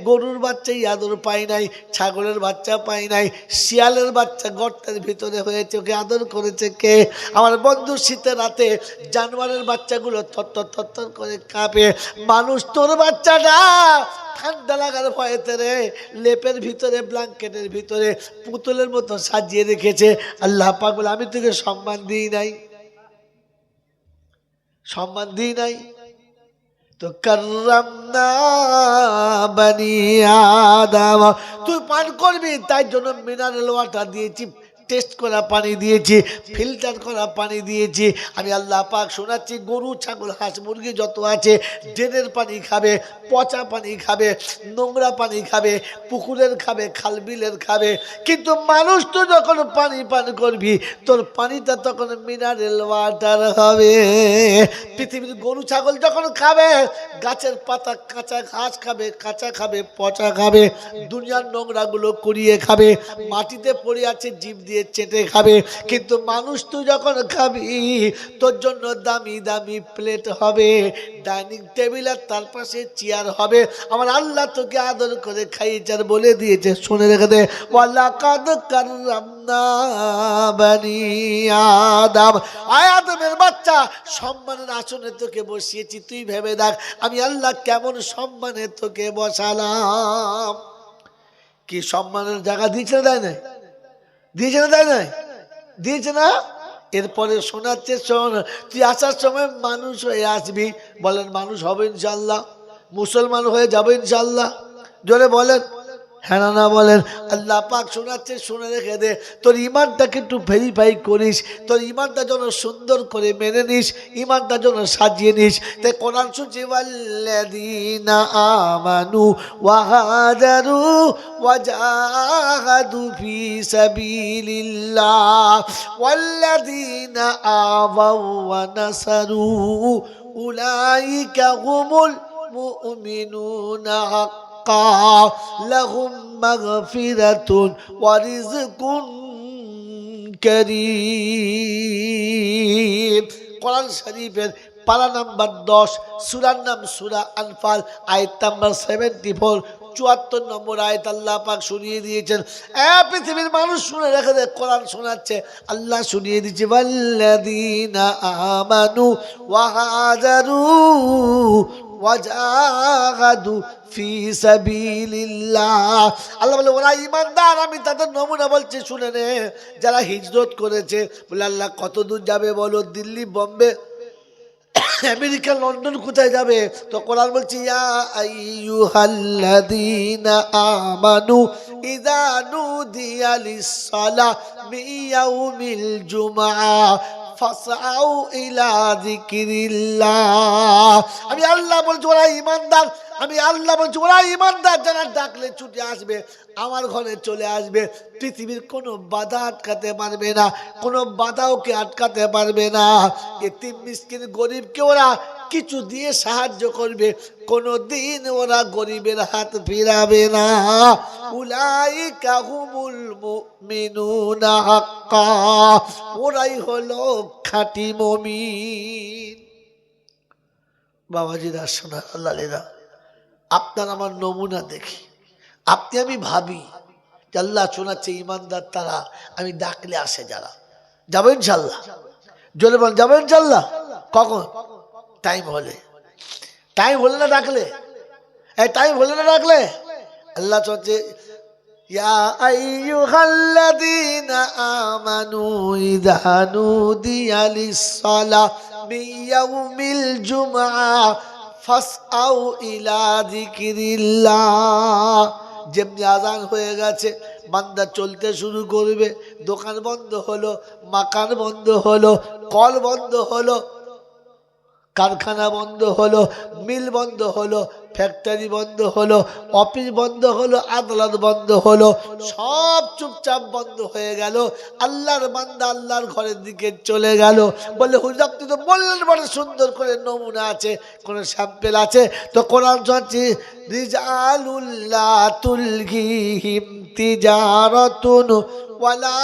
গরুর বাচ্চাই আদর পাই নাই, ছাগলের বাচ্চা পাই নাই, শিয়ালের বাচ্চা গর্তের ভিতরে হয়েছে, ওকে আদর করেছে কে? আমার বন্ধু শীতের রাতে জানোয়ারের বাচ্চাগুলো থরথর থরথর করে কাঁপে। মানুষ তোর বাচ্চাটা ঠান্ডা লাগার ভয়েতে রে লেপের ভিতরে, ব্ল্যাঙ্কেটের ভিতরে পুতুলের মতো সাজিয়ে রেখেছে। আল্লাহ পাক বলে, আমি তোকে সম্মান দিই নাই, সম্মান দিই নাই। তো কাররামনা বানি আদম, তুই পান করবি তাই জন্য মিনারেল ওয়াটার দিয়েছি, টেস্ট করা পানি দিয়েছি, ফিল্টার করা পানি দিয়েছি। আমি আল্লাহ পাক শোনাচ্ছি, গরু ছাগল হাঁস মুরগি যত আছে ড্রেনের পানি খাবে, পচা পানি খাবে, নোংরা পানি খাবে, পুকুরের খাবে, খালবিলের খাবে। কিন্তু মানুষ তো যখন পানি পান করবি, তোর পানিটা তখন মিনারেল ওয়াটার হবে। পৃথিবীর গরু ছাগল যখন খাবে, গাছের পাতা কাঁচা ঘাস খাবে, কাঁচা খাবে, পচা খাবে, দুনিয়ার নোংরাগুলো কুড়িয়ে খাবে। মাটিতে পড়ে আছে, জীব দিয়ে দিয়ে চেটে খাবে, কিন্তু মানুষ তুই যখন খাবি তোর জন্য দামি দামি প্লেট হবে, ডাইনিং টেবিল আর তার পাশে চেয়ার হবে। আমার আল্লাহ তোকে আদর করে খাইয়েছে আর বলে দিয়েছে, শুনে রেখে দে, ওয়ালাকাদ কাররামনা বানি আদম, আয় আদমের বাচ্চা, সম্মানের আসনে তোকে বসিয়েছি, তুই ভেবে দেখ আমি আল্লাহ কেমন সম্মানে তোকে বসালাম। কি সম্মানের জায়গা দিয়েছে না দেয় নাই? দিয়েছে না দেয় নাই? দিয়েছে না? এরপরে শোনাচ্ছে, শোন, তুই আসার সময় মানুষ হয়ে আসবি। বলেন মানুষ হবে ইনশাল্লাহ? মুসলমান হয়ে যাবে ইনশাল্লাহ? জোরে বলেন হ্যাঁ না বলেন। আল্লাহ পাক শোনাচ্ছে, শুনে রেখে দে, তোর ইমানটাকে একটু ভেরিফাই করিস, তোর ইমানটা যেন সুন্দর করে মেনে নিস, ইমানটা যেন সাজিয়ে নিস। তাই কোরআন শুনছি, ওয়াল্লাযীনা আমানু ওয়া হাজারু ওয়া জাহাদু ফি সাবিলিল্লাহ ওয়াল্লাযীনা আওয়াউ ওয়া নাসারু উলাইকা হুমুল মুমিনুনা লাহুম মাগফিরাতুন ওয়া রিজকুন কারীম। কোরআন শরীফের পারা নাম্বার 10, সূরার নাম সূরা আনফাল, আয়াত নাম্বার 74, 74 নম্বর আয়াত আল্লাহ পাক শুনিয়ে দিয়েছেন। পৃথিবীর মানুষ শুনে রেখে দে, কোরআন শোনাচ্ছে, আল্লাহ শুনিয়ে দিচ্ছে, ওয়াল্লাযীনা আমানু ওয়া হাজারু ওয়া জাহাদু ফি সাবিলিল্লাহ। আল্লাহ বলে ওরা ঈমানদার, আমি তাদের নমুনা বলছি শুনে নে। যারা হিজরত করেছে, বলে আল্লাহ কত দূর যাবে বলো? দিল্লি, বোম্বে, আমেরিকা, লন্ডন, কোথায় যাবে? তো কোরআন বলছে, ইয়া আইয়ুহাল্লাযীনা আমানু ইযা নুদিয়া লিস-সালাহ মিন ইয়াউমিল জুমআহ ফাসআউ ইলা যিকরিল্লাহ। আমি আল্লাহ বলছি ওরা ঈমানদার, আমি আল্লাহ বলছি ওরা ঈমানদার, যারা ডাকলে ছুটে আসবে, আমার ঘরে চলে আসবে। পৃথিবীর কোনো বাধা আটকাতে পারবে না, কোনো বাধা ওকে আটকাতে পারবে না। এতিম মিসকিন গরিবকে ওরা কিছু দিয়ে সাহায্য করবে, কোনো দিন ওরা গরিবের হাত ফিরাবে না। উলাইকা হুমুল মুমিনুনা হাক্কা, ওরাই হলো খাঁটি মুমিন। বাবাজিরা, শোনা আল্লাহরা, আপনার আমার নমুনা দেখি, আপনি আমি ভাবি যে আল্লাহ শোনাচ্ছে ঈমানদার তারা, আমি ডাকলে আসে যারা। যাবো ইনশাল্লাহ? জোরে বল, যাবো ইনশাল্লাহ? কখন? টাইম হলে। টাইম হলে না ডাকলে? এই টাইম হলে না ডাকলে? আল্লাহ চলছে, ইয়া আইয়ুহাল্লাযীনা আমানু ইযা নুদিয়া লিস-সালাহ মিন ইয়াউমিল জুমআহ ফাসআউ ইলা যিকরিল্লাহ। যেমনি আজান হয়ে গেছে, বান্দা চলতে শুরু করবে, দোকান বন্ধ হলো, মাকান বন্ধ হলো, কল বন্ধ হলো, কারখানা বন্ধ হলো, মিল বন্ধ হলো, ফ্যাক্টরি বন্ধ হলো, অফিস বন্ধ হলো, আদালত বন্ধ হলো, সব চুপচাপ বন্ধ হয়ে গেল। আল্লাহর বান্দা আল্লাহর ঘরের দিকে চলে গেল। বলে হুজুর আপনি তো বললেন বড় সুন্দর করে নমুনা আছে, কোনো স্যাম্পেল আছে? তো কোরআন শোনাচ্ছি, রিজালুল্লাহ তুলহিহিম তিজারাতুন ওয়ালা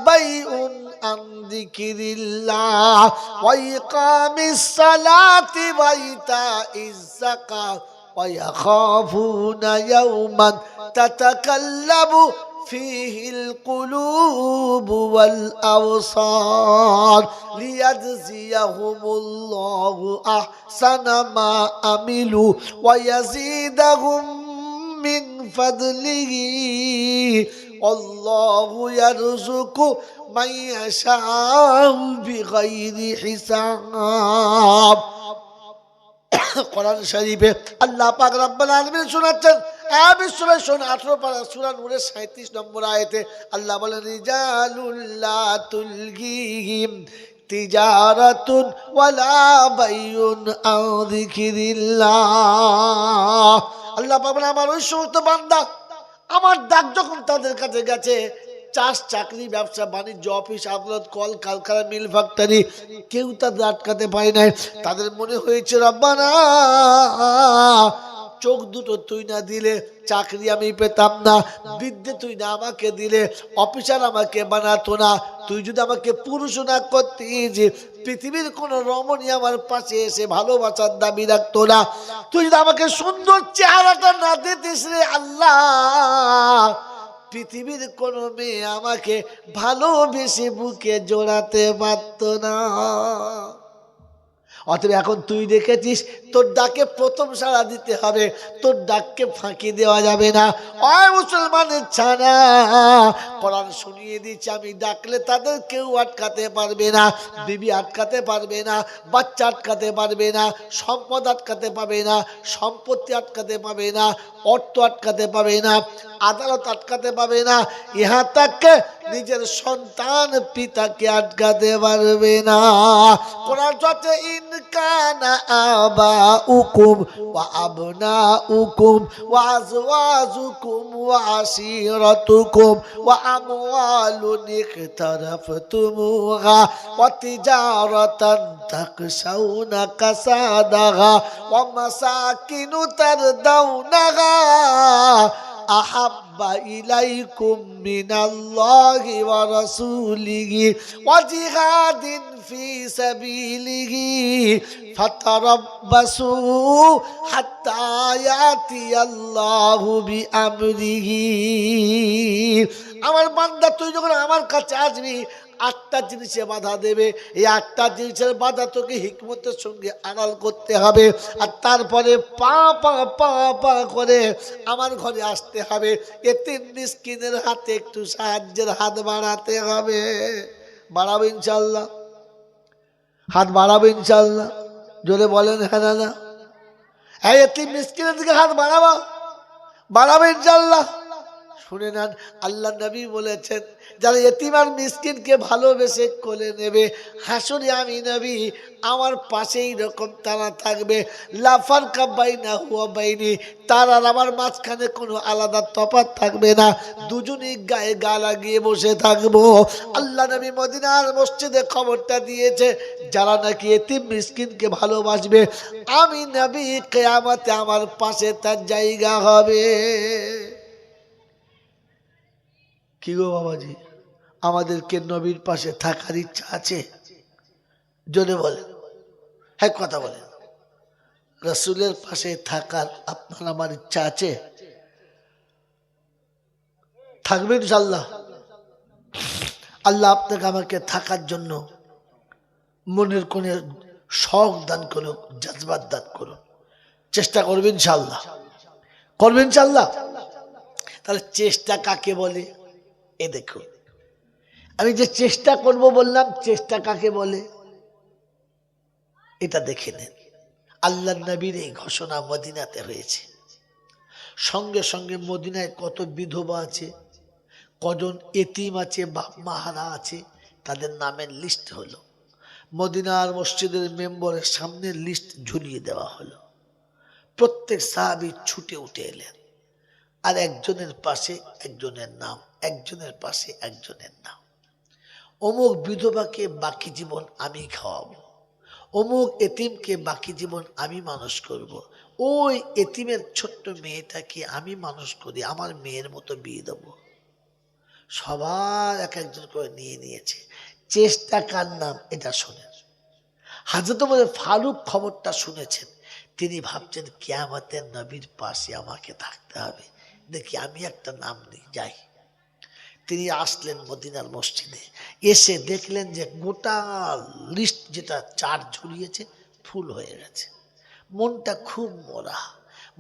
বাইউন আন যিকরিল্লাহ ওয়া ইকামিস সালাতি ওয়া ইতাইজ যাকাত ওয়া ইয়াখাফুনা ইয়াওমান তাতাকাল্লাবু ফীহিল কুলুবু ওয়াল আবসার লিয়াজজিয়াহুমুল্লাহু আহসানা মা আমিলু ওয়া ইয়াজিদাহুম মিন ফাদলিহি আল্লাহু ইয়ারযুকু মান ইয়াশাউ বিগাইরি হিসাব। কোরআন শরীফে আল্লাহ পাক রব্বুল আলামিন শোনাচ্ছেন, বিশ্বরে শোন, 18 পারা সূরা নূরের 37 নম্বর আয়াতে আল্লাহ বলেন, রিজালুল্লাহ তুলহিহিম তিজারাতুন ওয়ালা বাইউন আন যিকরিল্লাহ। আল্লাহ পাক বলেন, আমার ওই সমস্ত বান্দা, আমার ডাক যখন তাদের কাছে গেছে, চাষ, চাকরি, ব্যবসা বাণিজ্য, অফিস, আদালত, কল কারখানা, মিল, ফ্যাক্টরি, কেউ তাদের আটকাতে পারে নাই। তাদের মনে হয়েছে রব্বানা চোখ দুটো তুই না দিলে চাকরি আমি পেতাম না, বিদ্যে তুই না আমাকে দিলে অফিসার আমাকে বানাতো না, তুই যদি আমাকে পুরুষ না করতিস পৃথিবীর কোন রমণী আমার পাশে এসে ভালোবাসার দাবি রাখতো না, তুই যদি আমাকে সুন্দর চেহারাটা না দিতিস রে আল্লাহ, পৃথিবীর কোন মেয়ে আমাকে ভালোবেসে বুকে জড়াতে পারত না। অতএব এখন তুই দেখেছিস তোর ডাকে প্রথম সাড়া দিতে হবে, তোর ডাককে ফাঁকি দেওয়া যাবে না। ওই মুসলমানের ছানা, কোরআন শুনিয়ে দিচ্ছে আমি ডাকলে তাদের কেউ আটকাতে পারবে না, বিবি আটকাতে পারবে না, বাচ্চা আটকাতে পারবে না, সম্পদ আটকাতে পারবে না, সম্পত্তি আটকাতে পারবে না, অর্থ আটকাতে পারবে না, আদালত আটকাতে পারবে না, ইহা তাকে নিজের সন্তান পিতাকে আটকাতে পারবে না। কোরআন চলছে ইনকানা আবাউকুম ওয়া আবনাউকুম ওয়া আজওয়াজুকুম ওয়া আশিরাতুকুম ওয়া আমওয়ালুন ইকতারাফতুমুহা ওয়া তিজারাতান তাকশাউনা কাসাদাহা ওয়া মাসাকিনু তারদাউনাহা আহাব্বা ইলাইকুম মিনাল্লাহি ওয়া রাসূলিহি ওয়া জিহাদিন ফি সাবিলিহি ফাতারাব্বাসু হাত্তা ইয়াতিয়াল্লাহু বিআমরিহি। আমার বান্দা তুই যখন আমার কাছে আসবি 8টা জিনিসে বাধা দেবে, এই 8টা জিনিসের বাধা তোকে হিকমতের সঙ্গে আড়াল করতে হবে, আর তারপরে পা পা পা পা করে আমার ঘরে আসতে হবে, এতিম মিসকিনের হাতে একটু সাহায্যের হাত বাড়াতে হবে। বাড়াবো ইনশাল্লাহ? হাত বাড়াবো ইনশাল্লাহ? জোরে বলেন হ্যাঁ না না? এই এতিম মিসকিনের দিকে হাত বাড়াবো, বাড়াবো ইনশাল্লাহ? শুনে নেন, আল্লাহ নবী বলেছেন যারা এতিম আর মিসকিনকে ভালোবেসে কোলে নেবে, হাসরে আমি নবী আমার পাশেই রকম তারা থাকবে, লাফার কাবাইনা হুয়া বাইনি, তার আর আমার মাঝখানে কোনো আলাদা তফাৎ থাকবে না, দুজনই গায়ে গা লাগিয়ে বসে থাকবো। আল্লাহ নবী মদিনার মসজিদে খবরটা দিয়েছে যারা নাকি এতিম মিসকিনকে ভালোবাসবে আমি নবী কিয়ামতে আমার পাশে তার জায়গা হবে। কি গো বাবাজি, আমাদেরকে নবীর পাশে থাকার ইচ্ছা আছে? জোরে বলেন, হ্যাঁ কথা বলেন। রাসূলের পাশে থাকার আপনার আমার ইচ্ছা আছে? থাকবে ইনশাআল্লাহ? আল্লাহ আপনাকে আমাকে থাকার জন্য মনের কোণে শখ দান করুন, জজবাত দান করুন, চেষ্টা করবেন ইনশাআল্লাহ, করবেন ইনশাআল্লাহ। তাহলে চেষ্টা কাকে বলে? এ দেখুন, আমি যে চেষ্টা করব বললাম, চেষ্টা কাকে বলে এটা দেখে নেন। আল্লাহ নবীর এই ঘোষণা মদিনাতে হয়েছে, সঙ্গে সঙ্গে মদিনায় কত বিধবা আছে, কজন এতিম আছে, বাপ মাহারা আছে, তাদের নামের লিস্ট হলো, মদিনার মসজিদের মেম্বরের সামনে লিস্ট ঝুলিয়ে দেওয়া হলো। প্রত্যেক সাহাবী ছুটে উঠে এলেন, আর একজনের পাশে একজনের নাম, একজনের পাশে একজনের নাম। অমুক বিধবাকে বাকি জীবন আমি খাওয়াবো, অমুক এতিমকে বাকি জীবন আমি মানুষ করব, ওই এতিমের ছোট্ট মেয়েটাকে আমি মানুষ করি, আমার মেয়ের মতো বিয়ে দেবো। সবার এক একজন করে নিয়ে নিয়েছে। চেষ্টা কার নাম এটা শোনেন। হযরত ওমর ফারুক খবরটা শুনেছেন, তিনি ভাবছেন কিয়ামতের নবীর পাশে আমাকে থাকতে হবে, দেখি আমি একটা নাম নিই, যাই। তিনি আসলেন মদিনার মসজিদে, এসে দেখলেন যে গোটা লিস্ট যেটা চার ঝুলিয়েছে ফুল হয়ে গেছে। মনটা খুব মরা,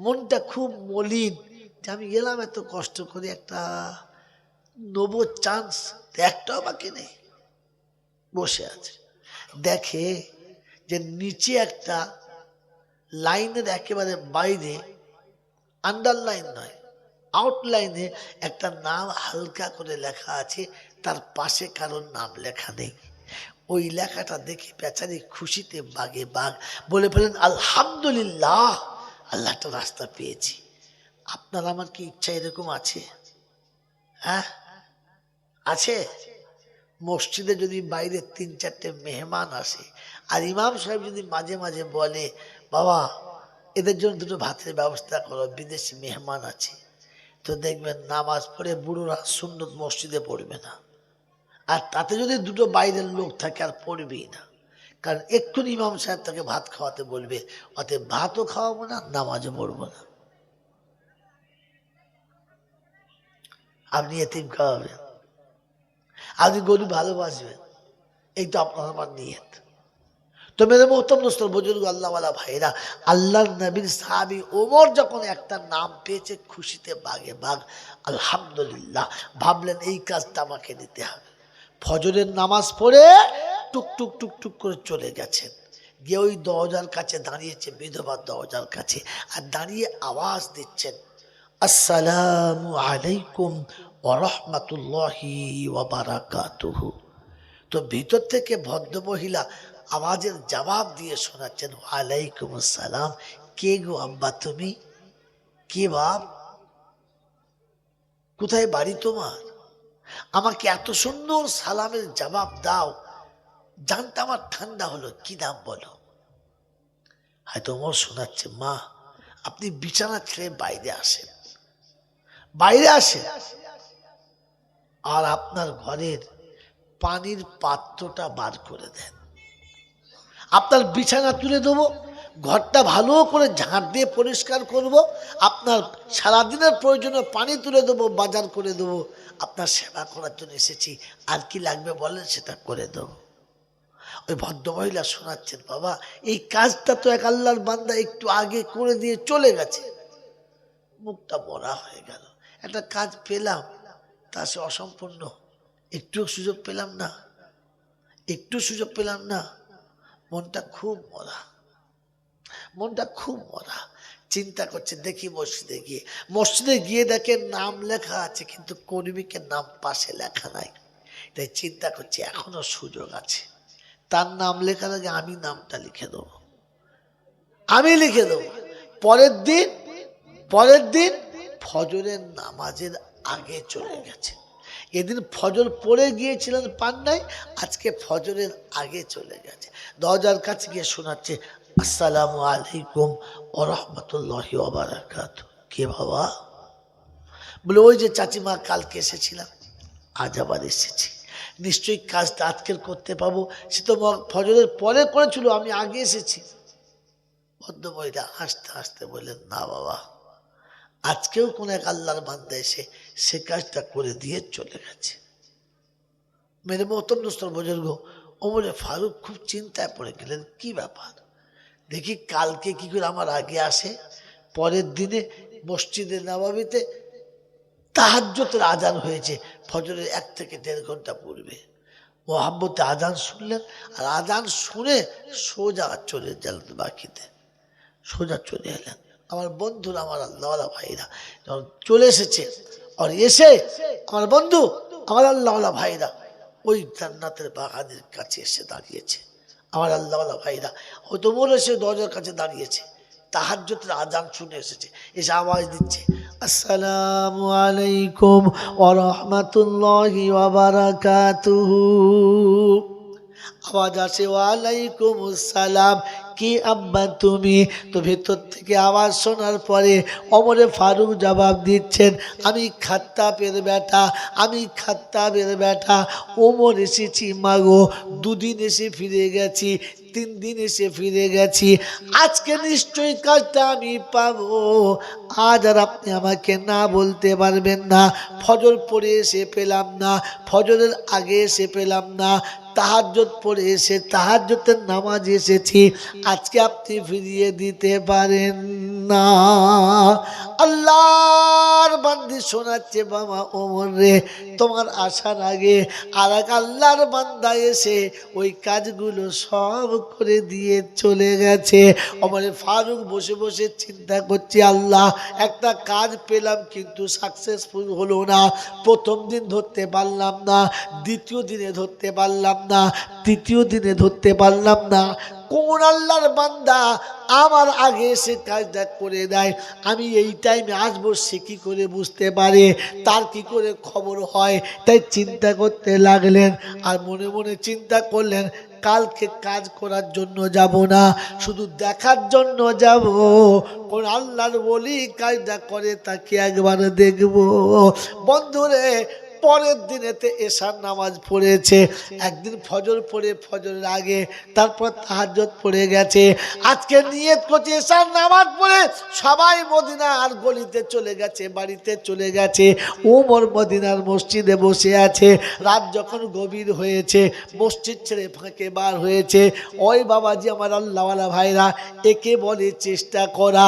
মনটা খুব মলিন, যে আমি এলাম এত কষ্ট করে, একটা নেবো চান্স, একটাও বাকি নেই, বসে আছে। দেখে যে নিচে একটা লাইনের একেবারে বাইরে, আন্ডারলাইন নয়, আউটলাইনে একটা নাম হালকা করে লেখা আছে, তার পাশে কারোর নাম লেখা নেই। ওই লেখাটা দেখে বেচারি খুশিতে বাগে বাগ বলে ফেলেন আলহামদুলিল্লাহ, আল্লাহ একটা রাস্তা পেয়েছি। আপনার আমার কি ইচ্ছা এরকম আছে? হ্যাঁ আছে। মসজিদে যদি বাইরে 3-4টে মেহমান আসে, আর ইমাম সাহেব যদি মাঝে মাঝে বলে বাবা এদের জন্য দুটো ভাতের ব্যবস্থা করো, বিদেশি মেহমান আছে। তো দেখবেন নামাজ পড়ে বুড়োরা সুন্নত মসজিদে পড়বে না, আর তাতে যদি দুটো বাইরের লোক থাকে আর পড়বেই না, কারণ এক্ষুনি ইমাম সাহেব তাকে ভাত খাওয়াতে বলবে, অতএব ভাতও খাওয়াবো না, নামাজও পড়বো না। আপনি এতিম খাওয়াবেন, আপনি গরিব ভালোবাসবেন, এই তো আপনার আমার নিয়ত। তো মেরে মোহতরম দোস্তর, বুজুর্গ, আল্লাহওয়ালা ভাইরা, আল্লাহর নবীর সাহাবী ওমর যখন একটা নাম পেয়েছে খুশিতে বাগে বাগ, আলহামদুলিল্লাহ, ভাবলেন এই কাজটা আমাকে নিতে হবে। ফজরের নামাজ পড়ে টুক টুক টুক টুক করে চলে গেছেন, গিয়ে ওই দরজার কাছে দাঁড়িয়েছে, বিধবার দরজার কাছে, আর দাঁড়িয়ে আওয়াজ দিচ্ছেন, আসসালামু আলাইকুম ওয়া রাহমাতুল্লাহি ওয়া বারাকাতুহু। তো ভিতর থেকে ভদ্রমহিলা আওয়াজের জবাব দিয়ে শোনাচ্ছেন, ওয়ালাইকুম আসসালাম। কে গো আব্বা তুমি? কে বাপ? কোথায় বাড়ি তোমার? আমাকে এত সুন্দর সালামের জবাব দাও, জানটা আমার ঠান্ডা হলো, কি নাম বলো? হয়তো ওমর শোনাচ্ছে, মা আপনি বিছানা ছেড়ে বাইরে আসেন, বাইরে আসেন, আর আপনার ঘরের পানির পাত্রটা বার করে দেন, আপনার বিছানা তুলে দেবো, ঘরটা ভালো করে ঝাঁট দিয়ে পরিষ্কার করব, আপনার সারাদিনের প্রয়োজনে পানি তুলে দেবো, বাজার করে দেবো, আপনার সেবা করার জন্য এসেছি, আর কি লাগবে বলেন সেটা করে দেবো। ওই ভদ্রমহিলা শোনাচ্ছেন, বাবা এই কাজটা তো এক আল্লাহর বান্দা একটু আগে করে দিয়ে চলে গেছে। মুখটা বড়া হয়ে গেল, একটা কাজ পেলাম, তা সে অসম্পূর্ণ, একটু সুযোগ পেলাম না, একটু সুযোগ পেলাম না। মনটা খুব মরা, মনটা খুব মরা। চিন্তা করছে, দেখি মসজিদে গিয়ে দেখে নাম লেখা আছে, কিন্তু কর্মীকে নাম পাশে লেখা নাই। তাই চিন্তা করছে এখনো সুযোগ আছে, তার নাম লেখার আগে আমি নামটা লিখে দেবো, আমি লিখে দেবো। পরের দিন ফজরের নামাজের আগে চলে গেছে। এদিন ফজর পড়ে গিয়েছিলেন, পান নাই, আজকে ফজরের আগে চলে গেছে। দরজার কাছে গিয়ে শোনাচ্ছে, আসসালামু আলাইকুম ওয়া রাহমাতুল্লাহি ওয়া বারাকাতুহু। কে বাবা? বলে ওই যে চাচিমা কালকে এসেছিলাম, আজ আবার এসেছি, নিশ্চয়ই কাজটা আজকের করতে পাবো, সে তো ফজরের পরে করেছিল, আমি আগে এসেছি। ভদ্রমহিলা হাসতে হাসতে বললেন, না বাবা, আজকেও কোন এক আল্লাহর বান্দা এসে সে কাজটা করে দিয়ে চলে গেছে। মেরে মোহতরম দোস্তর, বুজুর্গ, ওমরে ফারুক খুব চিন্তায় পড়ে গেলেন, কি ব্যাপার, দেখি কালকে কি করে আমার আগে আসে। পরের দিনে মসজিদে নববীতে তাহাজ্জুদের আজান হয়েছে, ফজরের 1 থেকে 1.5 ঘন্টা পূর্বে। মোহাম্মতে আজান শুনলেন, আর আজান শুনে সোজা চলে গেলেন বাকিতে, সোজা চলে এলেন। আমার বন্ধুরা, আমার আল্লাহওয়ালা ভাইরা যখন চলে এসেছে, আর এসে আমার বন্ধু, আমার আল্লাহওয়ালা ভাইরা ওই জান্নাতের বাগানের কাছে এসে দাঁড়িয়েছে। আমার আল্লাহওয়ালা ভাইরা হয়তো মোর এসে দরজার কাছে দাঁড়িয়েছে, তাহাজ্জুদের আজান শুনে এসেছে, এসে আওয়াজ দিচ্ছে, আসসালামু আলাইকুম ওয়া রাহমাতুল্লাহি ওয়া বারাকাতুহু। আওয়াজ আসে, ওয়ালাইকুম আসসালাম, কি আব্বা তুমি? তো ভেতর থেকে আওয়াজ শোনার পরে ওমরে ফারুক জবাব দিচ্ছেন, আমি খাত্তাবের বেটা, আমি খাত্তাবের বেটা ওমর এসেছি মাগো, 2 দিন এসে ফিরে গেছি, 3 দিন এসে ফিরে গেছি, আজকে নিশ্চয়ই কাজটা আমি পাবো। আজ আর আপনি আমাকে না বলতে পারবেন না, ফজর পড়ে এসে পেলাম না, ফজরের আগে এসে পেলাম না, তাহাজ্জুদ পড়ে এসে তাহাজ্জুদের নামাজ এসেছি, আজকে আপনি ফিরিয়ে দিতে পারেন না। আল্লাহর বান্দি শোনাচ্ছে, বাবা ওমর রে, তোমার আসার আগে আর এক আল্লাহর বান্দা এসে ওই কাজগুলো সব করে দিয়ে চলে গেছে। ওমরে ফারুক বসে বসে চিন্তা করছে, আল্লাহ একটা কাজ পেলাম কিন্তু সাকসেসফুল হলো না, প্রথম দিন ধরতে পারলাম না, দ্বিতীয় দিনে ধরতে পারলাম না, তৃতীয় দিনে ধরতে পারলাম না, কোন আল্লাহর বান্দা আমার আগে এসে কাজটা করে দেয়, আমি এই টাইমে আসবো, সে কি করে বুঝতে পারে, তার কি করে খবর হয়। তাই চিন্তা করতে লাগলেন, আর মনে মনে চিন্তা করলেন কালকে কাজ করার জন্য যাব না, শুধু দেখার জন্য যাব, কোন আল্লাহর ওলি কাজটা করে তাকে একবার দেখব। বন্ধুরে, পরের দিনেতে এশার নামাজ পড়েছে, একদিন ফজর পড়ে ফজরের আগে, তারপর তাহাজ্জুদ পড়ে গেছে। আজকে নিয়ত করছে এশার নামাজ পড়ে সবাই মদিনার গলিতে চলে গেছে, বাড়িতে চলে গেছে। ওমর মদিনার মসজিদে বসে আছে। রাত যখন গভীর হয়েছে, মসজিদ ছেড়ে ফাঁকে বার হয়েছে। ওই বাবাজি আমার আল্লাহওয়ালা ভাইরা, একে বলে চেষ্টা করা।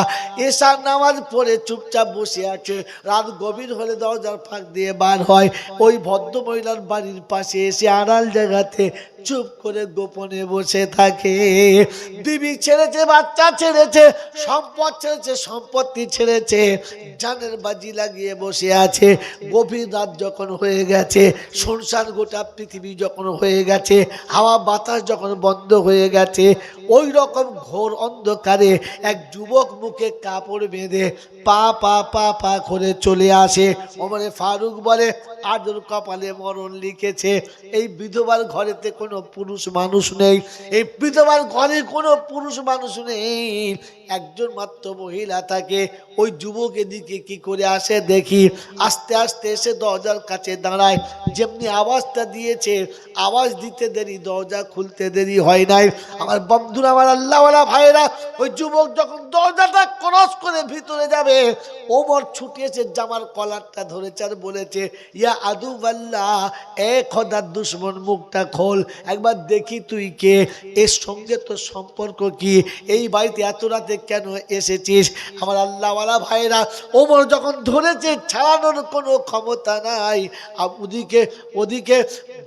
এশার নামাজ পড়ে চুপচাপ বসে আছে, রাত গভীর হলে দরজার ফাঁক দিয়ে বার হয়। ওই ভদ্র মহিলার বাড়ির পাশে এসে আড়াল জায়গাতে চুপ করে গোপনে বসে থাকে। বিবি ছেড়েছে, বাচ্চা ছেড়েছে, সম্পদ ছেড়েছে, সম্পত্তি ছেড়েছে, জানের বাজি লাগিয়ে বসে আছে। গভীর রাত যখন হয়ে গেছে, শুনশান গোটা পৃথিবী যখন হয়ে গেছে, হাওয়া বাতাস যখন বন্ধ হয়ে গেছে, ওই রকম ঘোর অন্ধকারে এক যুবক মুখে কাপড় বেঁধে পা পা পা পা করে চলে আসে। ওমরে ফারুক বলে, আদর কপালে মরণ লিখেছে। এই বিধবার ঘরেতে কোনো পুরুষ মানুষ নেই, এই বিধবার ঘরে কোনো পুরুষ মানুষ নেই, একজন মাত্র মহিলা থাকে। ওই যুবক এদিকে কি করে আসে দেখি, আস্তে আস্তে এসে দরজার কাছে দাঁড়ায়। যেমনি আওয়াজটা দিয়েছে, আওয়াজ দিতে দেরি, দরজা খুলতে দেরি হয় নাই। আমার বন্ধুরা, আমার আল্লাহওয়ালা ভাইয়েরা, ওই যুবক যখন দরজাটা ক্রস করে ভিতরে যাবে, ওমর ছুটে এসে জামার কলারটা ধরেছে আর বলেছে, ইয়া আদু আল্লাহ, এ খোদার দুশ্মন, মুখটা খোল, একবার দেখি তুই কে, এর সঙ্গে তোর সম্পর্ক কি, এই বাড়িতে এত রাতে কেন এসেছিস। আমার আল্লাহওয়ালা ভাইরা, ওমর যখন ধরেছে, ছাড়ানোর কোনো ক্ষমতা নাই। আর ওদিকে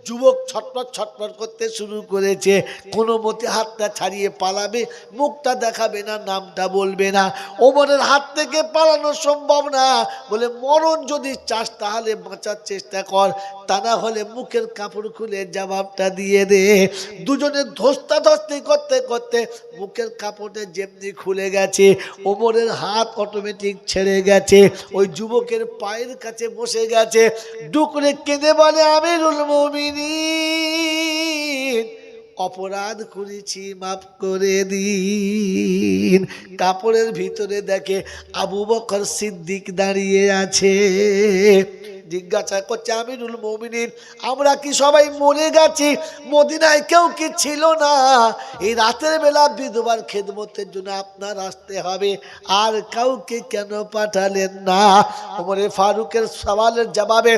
যুবক ছটপট ছটপট করতে শুরু করেছে, কোনো মতে হাতটা ছাড়িয়ে পালাবে, মুখটা দেখাবে না, নামটা বলবে না। ওমরের হাত থেকে পালানো সম্ভব না, বলে মরণ যদি চাস তাহলে বাঁচার চেষ্টা কর, তা না হলে মুখের কাপড় খুলে জবাবটা দিয়ে দে। দুজনে ধস্তাধস্তি করতে করতে মুখের কাপড়টা যেমনি খুলে গেছে, ওমরের হাত অটোমেটিক ছেড়ে গেছে, ওই যুবকের পায়ের কাছে বসে গেছে, ডুকরে কেঁদে বলে, আমিরুল মুমিনিন, অপরাধ করেছি, মাফ করে দিন। কাপড়ের ভিতরে দেখে আবু বকর সিদ্দিক দাঁড়িয়ে আছে। জিজ্ঞাসা করছে, আমিরুল মুমিনিন, আমরা কি সবাই মরে গেছি? মদিনায় কেউ কি ছিল না? এই রাতের বেলা বিধবার খেদমতের জন্য আপনার আসতে হবে, আর কাউকে কেন পাঠালেন না? ওমরে ফারুকের সওয়ালের জবাবে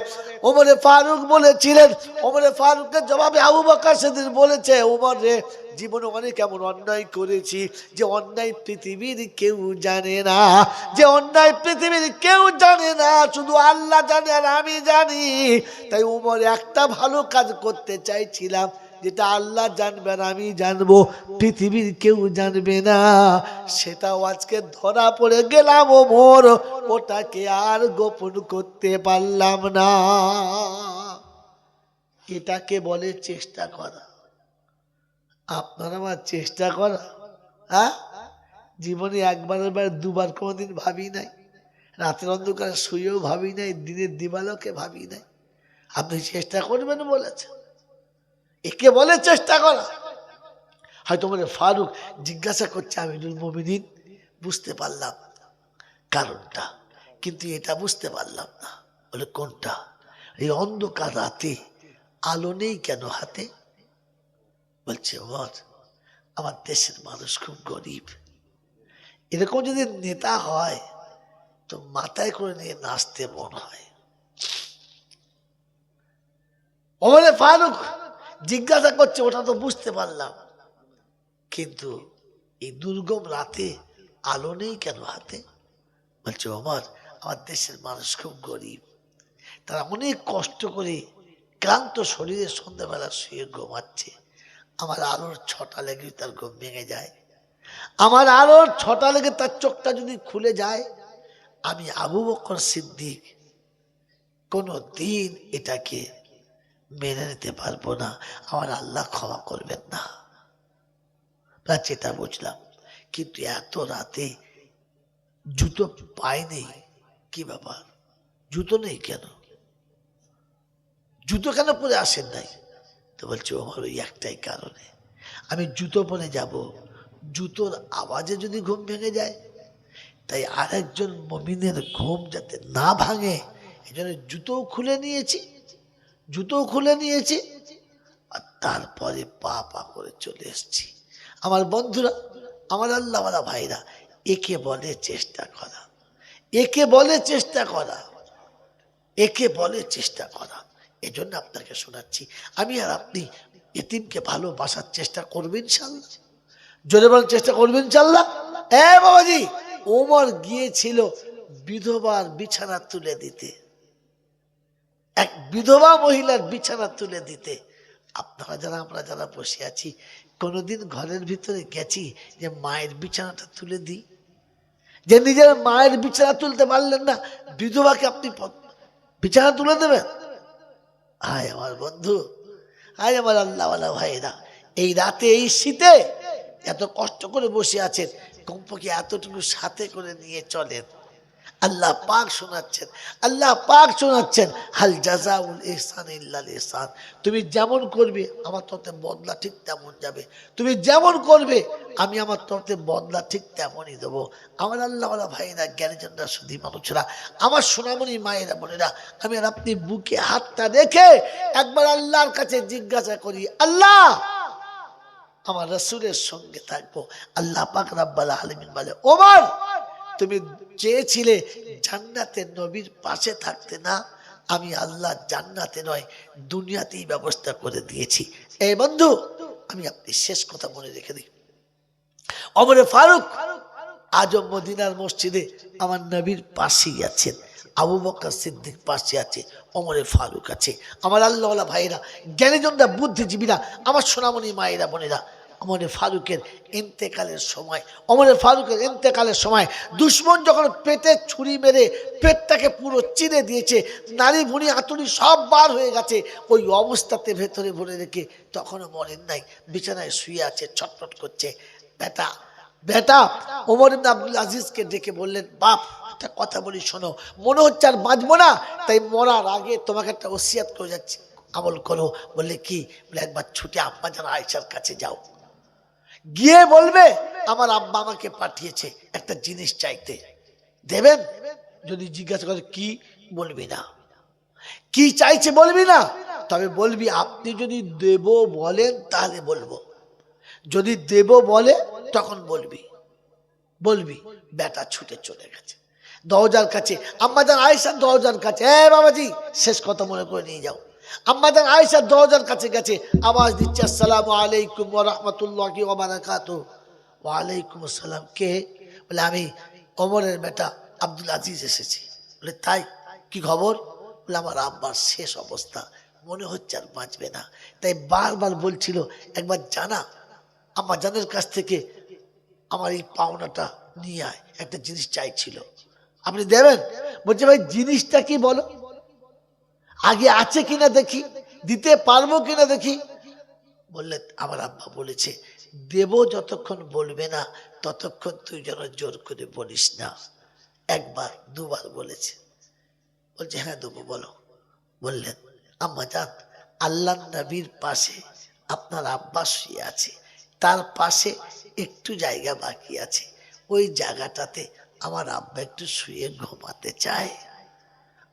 ওমরে ফারুক বলেছিলেন, ওমরে ফারুকের জবাবে আবু বকর সিদ্দিক বলেছে, ওমর রে, জীবনে অনেক এমন অন্যায় করেছি যে অন্যায় পৃথিবীর কেউ জানে না, যে অন্যায় পৃথিবীর কেউ জানে না, শুধু আল্লাহ জানে আর আমি জানি। তাই ওমর একটা ভালো কাজ করতে চাইছিলাম, যেটা আল্লাহ জানবে আর আমি জানবো, পৃথিবীর কেউ জানবে না, সেটাও আজকে ধরা পড়ে গেলাম ওমর, ওটাকে আর গোপন করতে পারলাম না। এটাকে বলে চেষ্টা করা। আপনার আমার চেষ্টা করা, হ্যাঁ, জীবনে একবার দুবার কোনোদিন ভাবি নাই, রাতের অন্ধকারে শুয়েও ভাবি নাই, দিনের দিবালোকে ভাবি নাই। আপনি চেষ্টা করবেন বলেছেন, একে বলে চেষ্টা করা। হয়তো বলে ফারুক জিজ্ঞাসা করছে, আমিরুল মুমিনিন, বুঝতে পারলাম কারণটা, কিন্তু এটা বুঝতে পারলাম না। বলে কোনটা? এই অন্ধকার রাতে আলো নেই কেন হাতে? বলছে, আমার দেশের মানুষ খুব গরিব, এরকম যদি নেতা হয় তো মাথায় করে নিয়ে নাচতে মন হয়। ওমরে ফারুক জিজ্ঞাসা করছে, ওটা তো বুঝতে পারলাম, কিন্তু এই দুর্গম রাতে আলো নেই কেন হাতে? বলছে, ওমর, আমার দেশের মানুষ খুব গরিব, তারা অনেক কষ্ট করে ক্লান্ত শরীরে সন্ধ্যাবেলা শুয়ে ঘুমাচ্ছে, আমার আলোর ছটা লেগে তার ঘুম ভেঙে যায়, আমার আলোর ছটা লেগে তার চোখটা যদি খুলে যায়, আমি আবু বকর সিদ্দিক কোনো দিন এটাকে মেনে নিতে পারবো না, আমার আল্লাহ ক্ষমা করবেন না। আচ্ছা এটা বুঝলাম, কিন্তু এত রাতে জুতো পায় নেই, কি ব্যাপার? জুতো নেই কেন? জুতো কেন পরে আসেন নাই? তো বলছে আমার ওই একটাই কারণে, আমি জুতো পরে যাব, জুতোর আওয়াজে যদি ঘুম ভেঙে যায়, তাই আরেকজন মুমিনের ঘুম যাতে না ভাঙে এই জন্য জুতো খুলে নিয়েছি, জুতো খুলে নিয়েছি, আর তারপরে পা পা করে চলে এসেছি। আমার বন্ধুরা, আমার আল্লাহওয়ালা ভাইরা, একে বলে চেষ্টা করা, একে বলে চেষ্টা করা, একে বলে চেষ্টা করা। এজন্য আপনাকে শোনাচ্ছি, আমি আর আপনি এতিমকে ভালোবাসার চেষ্টা করবেন ইনশাল্লাহ। জোরে বলার চেষ্টা করবেন ইনশাল্লাহ। এ বাবাজি, ওমর গিয়েছিল বিধবার বিছানা তুলে দিতে, এক বিধবা মহিলার বিছানা তুলে দিতে। আপনারা যারা, আমরা যারা বসে আছি, কোনোদিন ঘরের ভিতরে গেছি যে মায়ের বিছানাটা তুলে দিই? যে নিজের মায়ের বিছানা তুলতে পারলেন না, বিধবাকে আপনি বিছানা তুলে দেবেন? হায় আমার বন্ধু, হায় আমার আল্লাহওয়ালা ভাইরা, এই রাতে এই শীতে এত কষ্ট করে বসে আছেন, কমপক্ষে এতটুকু সাথে করে নিয়ে চলেন। আল্লাহ পাক শোনাচ্ছেন, আল্লাহ পাক শোনাচ্ছেন, হাল জাযাউল ইহসান ইল্লাল ইহসান। তুমি যেমন করবে আমার তরফে বদলা ঠিক তেমন যাবে, তুমি যেমন করবে আমি আমার তরফে বদলা ঠিক তেমনই দেবো। আমার আল্লাহওয়ালা ভাইরা, জ্ঞানীজনরা, সুধী মানুষরা, আমার সোনামণি মায়েরা বোনেরা, আমি আর আপনি বুকে হাতটা রেখে একবার আল্লাহর কাছে জিজ্ঞাসা করি, আল্লাহ আমার রাসূলের সঙ্গে থাকবো। আল্লাহ পাক রব্বুল আলামিন বলে, ওমর তুমি চেয়েছিলে জান্নাতে নবীর পাশে থাকতে, না, আমি আল্লাহ জান্নাতে নয় দুনিয়াতেই ব্যবস্থা করে দিয়েছি। এই বন্ধু, আমি আপনি শেষ কথা মনে রেখে দিই, ওমর ফারুক আজও মদিনার মসজিদে আমার নবীর পাশেই আছেন, আবু বকর সিদ্দিক পাশে আছে, ওমর ফারুক আছে। আমার আল্লাহওয়ালা ভাইরা, জ্ঞানীজনরা, বুদ্ধিজীবীরা, আমার সোনামণি মায়েরা বোনেরা, ওমর ফারুকের ইন্তেকালের সময়, ওমর ফারুকের ইন্তেকালের সময় দুশমন যখন পেটে ছুরি মেরে পেটটাকে পুরো চিরে দিয়েছে, নারী ভুঁড়ি আতুরি সব বার হয়ে গেছে, ওই অবস্থাতে ভেতরে ভরে রেখে তখনও মরেন নাই, বিছানায় শুয়ে আছে, ছটফট করছে। বেটা বেটা ওমর ইবনে আব্দুল আজিজকে ডেকে বললেন, বাপ একটা কথা বলি শোনো, মনে হচ্ছে আর বাঁচবো না, তাই মরার আগে তোমাকে একটা ওসিয়াত করে যাচ্ছি, আমল করো। বললে কি? বলে একবার ছুটে আম্মা জান আয়েশার কাছে যাও, গিয়ে বলবে আমার আব্বা আমাকে পাঠিয়েছে একটা জিনিস চাইতে, দেবেন? যদি জিজ্ঞাসা করে কি, বলবি না, কি চাইছে বলবি না, তবে বলবি আপনি যদি দেব বলেন তাহলে বলবো, যদি দেব বলে তখন বলবি, বলবি। বেটা ছুটে চলে গেছে দরজার কাছে, আম্মাজান আয়েশার দরজার কাছে। বাবাজি, শেষ কথা মনে করে নিয়ে যাও। আম্মাজান আয়েশার দরজার কাছে গেছে, আওয়াজ দিচ্ছে, আসসালামু আলাইকুম ওয়া রাহমাতুল্লাহি ওয়া বারাকাতুহু। ওয়া আলাইকুম আসসালাম। কে? বলে আমি ওমরের বেটা আব্দুল আজিজ এসেছি। বলে তাই, কি খবর? বলে আমার আব্বার শেষ অবস্থা, মনে হচ্ছে আর বাঁচবে না, তাই বারবার বলছিল একবার জানা আম্মা জানের কাছ থেকে আমার এই পাওনাটা নিয়ে আয়, একটা জিনিস চাইছিল, আপনি দেবেন? বলছে ভাই জিনিসটা কি বলো, আগে আছে কিনা দেখি, দিতে পারবো কিনা দেখি। বললে আমার আব্বা বলেছে দেব যতক্ষণ বলবে না ততক্ষণ তুই যেন জোর করে বলিস না। একবার দুবার বলেছে। বলছে হ্যাঁ দেবো, বলো। বললেন আম্মা জান, আল্লাহ নবীর পাশে আপনার আব্বা শুয়ে আছে, তার পাশে একটু জায়গা বাকি আছে, ওই জায়গাটাতে আমার আব্বা একটু শুয়ে ঘুমাতে চায়।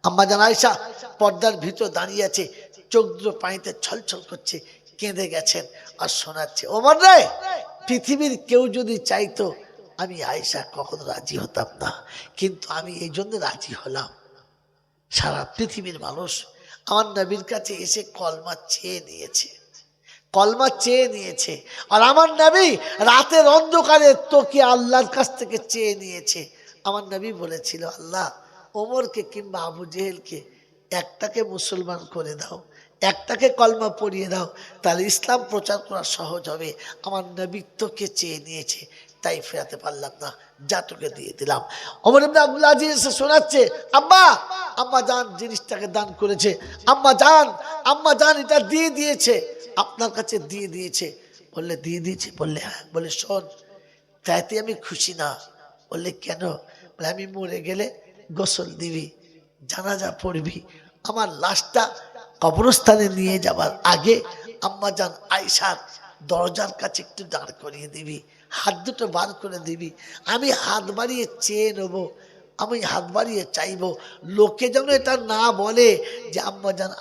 আম্মা জান আয়েশা পর্দার ভিতর দাঁড়িয়ে আছে, চোখ দুটো পানিতে ছলছল করছে, কেঁদে গেছেন আর শোনাচ্ছে, ওমর রে, পৃথিবীর কেউ যদি চাইতো আমি আয়েশা কখনো রাজি হতাম না, কিন্তু আমি এই জন্য রাজি হলাম, সারা পৃথিবীর মানুষ আমার নবীর কাছে এসে কলমা চেয়ে নিয়েছে, কলমা চেয়ে নিয়েছে, আর আমার নবী রাতের অন্ধকারে তোকে আল্লাহর কাছ থেকে চেয়ে নিয়েছে। আমার নবী বলেছিল, আল্লাহ ওমরকে কিংবা আবু জেহেলকে একটাকে মুসলমান করে দাও, একটাকে কলমা পড়িয়ে দাও, তাহলে ইসলাম প্রচার করা সহজ হবে। আমার নবী তোকে চেয়ে নিয়েছে, তাই ফেরাতে পারলাম না, যা তোকে দিয়ে দিলাম। ওমর ইবনে আব্দুল আজিজ এসে শোনাচ্ছে, আব্বা আম্মা জান জিনিসটাকে দান করেছে, আম্মা জান এটা দিয়ে দিয়েছে, আপনার কাছে দিয়ে দিয়েছে। বললে দিয়ে দিয়েছি। বললে হ্যাঁ। বলে শোন, তাইতে আমি খুশি না। বললে কেন? বলে আমি মরে গেলে গোসল দিবি, জানাজা পড়বি, আমার লাশটা কবরস্থানে নিয়ে যাবার আগে আম্মাজান আয়েশার দরজার কাছে একটু দাঁড় করিয়ে দিবি, হাত দুটো বার করে দিবি, আমি হাত বাড়িয়ে চেয়ে নেবো, আমি হাত বাড়িয়ে চাইবো, লোকে যেন এটা না বলে যে আম্মাজান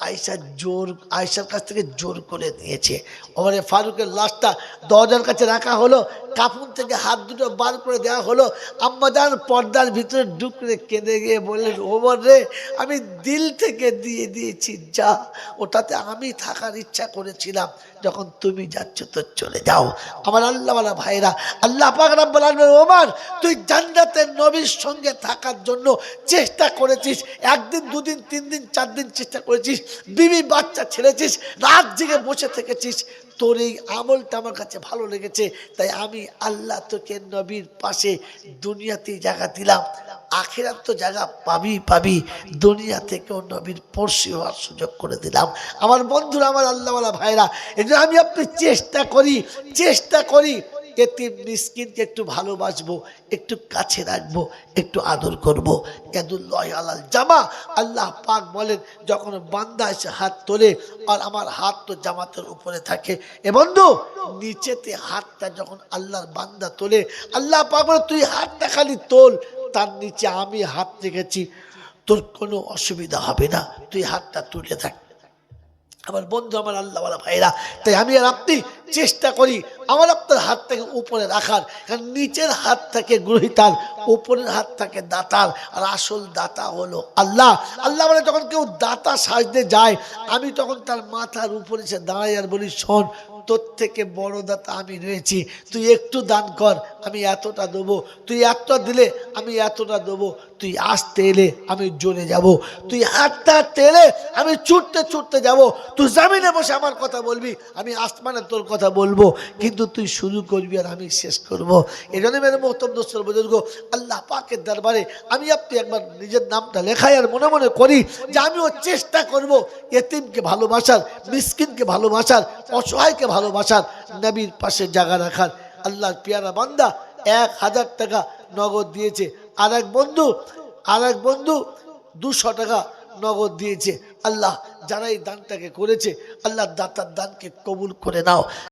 আয়েশার কাছ থেকে জোর করে নিয়েছে। ওমরে ফারুকের লাশটা দরজার কাছে রাখা হলো, কাফন থেকে হাত দুটো বার করে দেওয়া হলো। আম্মাজান পর্দার ভিতরে ঢুকরে কেঁদে গিয়ে বললেন, ওমর রে, আমি দিল থেকে দিয়ে দিয়েছি, যা, ওটাতে আমি থাকার ইচ্ছা করেছিলাম, যখন তুমি যাচ্ছ তো চলে যাও। আমার আল্লাহওয়ালা ভাইরা, আল্লাহ পাক রব্বুল আলামিন, ওমর তুই জান্নাতের নবীর সঙ্গে থাকার জন্য চেষ্টা করেছিস, একদিন দুদিন তিন দিন চার দিন চেষ্টা করেছিস, বিবি বাচ্চা ছেড়েছিস, রাত জেগে বসে থেকেছিস, তোর এই আমলটা আমার কাছে ভালো লেগেছে, তাই আমি আল্লাহ তোকে নবীর পাশে দুনিয়াতেই জায়গা দিলাম, আখিরাত তো জায়গা পাবি, দুনিয়া থেকেও নবীর পড়শি হওয়ার সুযোগ করে দিলাম। আমার বন্ধুরা, আমার আল্লাহওয়ালা ভাইরা, এই জন্য আমি আপনি চেষ্টা করি এতিম মিসকিনকে একটু ভালোবাসবো, একটু কাছে রাখবো, একটু আদর করবো। ইয়াদুল্লাহি আলাল জামা, আল্লাহ পাক বলেন, যখন বান্দা এসে হাত তোলে, আর আমার হাত তো জামাতের উপরে থাকে, এ বন্ধু নিচেতে হাতটা যখন আল্লাহর বান্দা তোলে, আল্লাহ পাক বলে, তুই হাতটা খালি তোল, তার নিচে আমি হাত রেখেছি, তোর কোনো অসুবিধা হবে না, তুই হাতটা তুলে থাক। আমার বন্ধু, আমার আল্লাহওয়ালা ভাইরা, তাই আমি আর আপনি চেষ্টা করি আমার আপনার হাতটাকে উপরে রাখার, কারণ নিচের হাতটাকে গ্রহিতার, উপরের হাতটাকে দাতার, আর আসল দাতা হলো আল্লাহ। আল্লাহ বলে, যখন কেউ দাতা সাজতে যায়, আমি তখন তার মাথার উপরে এসে দাঁড়াই আর বলি, শোন, তোর থেকে বড় দাতা আমি রয়েছি, তুই একটু দান কর, আমি এতটা দেবো, তুই এতটা দিলে আমি এতটা দেবো, তুই আসতে এলে আমি জ্বলে যাব, তুই হাঁটতে হাঁটতে এলে আমি ছুটতে যাব, তুই জামিনে বসে আমার কথা বলবি, আমি আসমানে তোর কথা বলবো, কিন্তু তুই শুরু করবি আর আমি শেষ করবো। এই জন্য মেরে মোহতরম দোস্তর বুজুর্গ, আল্লাহ পাকের দরবারে আমি আপনি একবার নিজের নামটা লেখাই আর মনে মনে করি যে আমিও চেষ্টা করব এতিমকে ভালোবাসার, মিসকিনকে ভালোবাসার, অসহায়কে ভালোবাসার, নবীর পাশে জায়গা রাখার। আল্লাহর পেয়ারা বান্দা 1000 টাকা নগদ দিয়েছে, আর এক বন্ধু 200 টাকা নগদ দিয়েছে। আল্লাহ যারা এই দানটাকে করেছে, আল্লাহ দাতার দানকে কবুল করে নাও।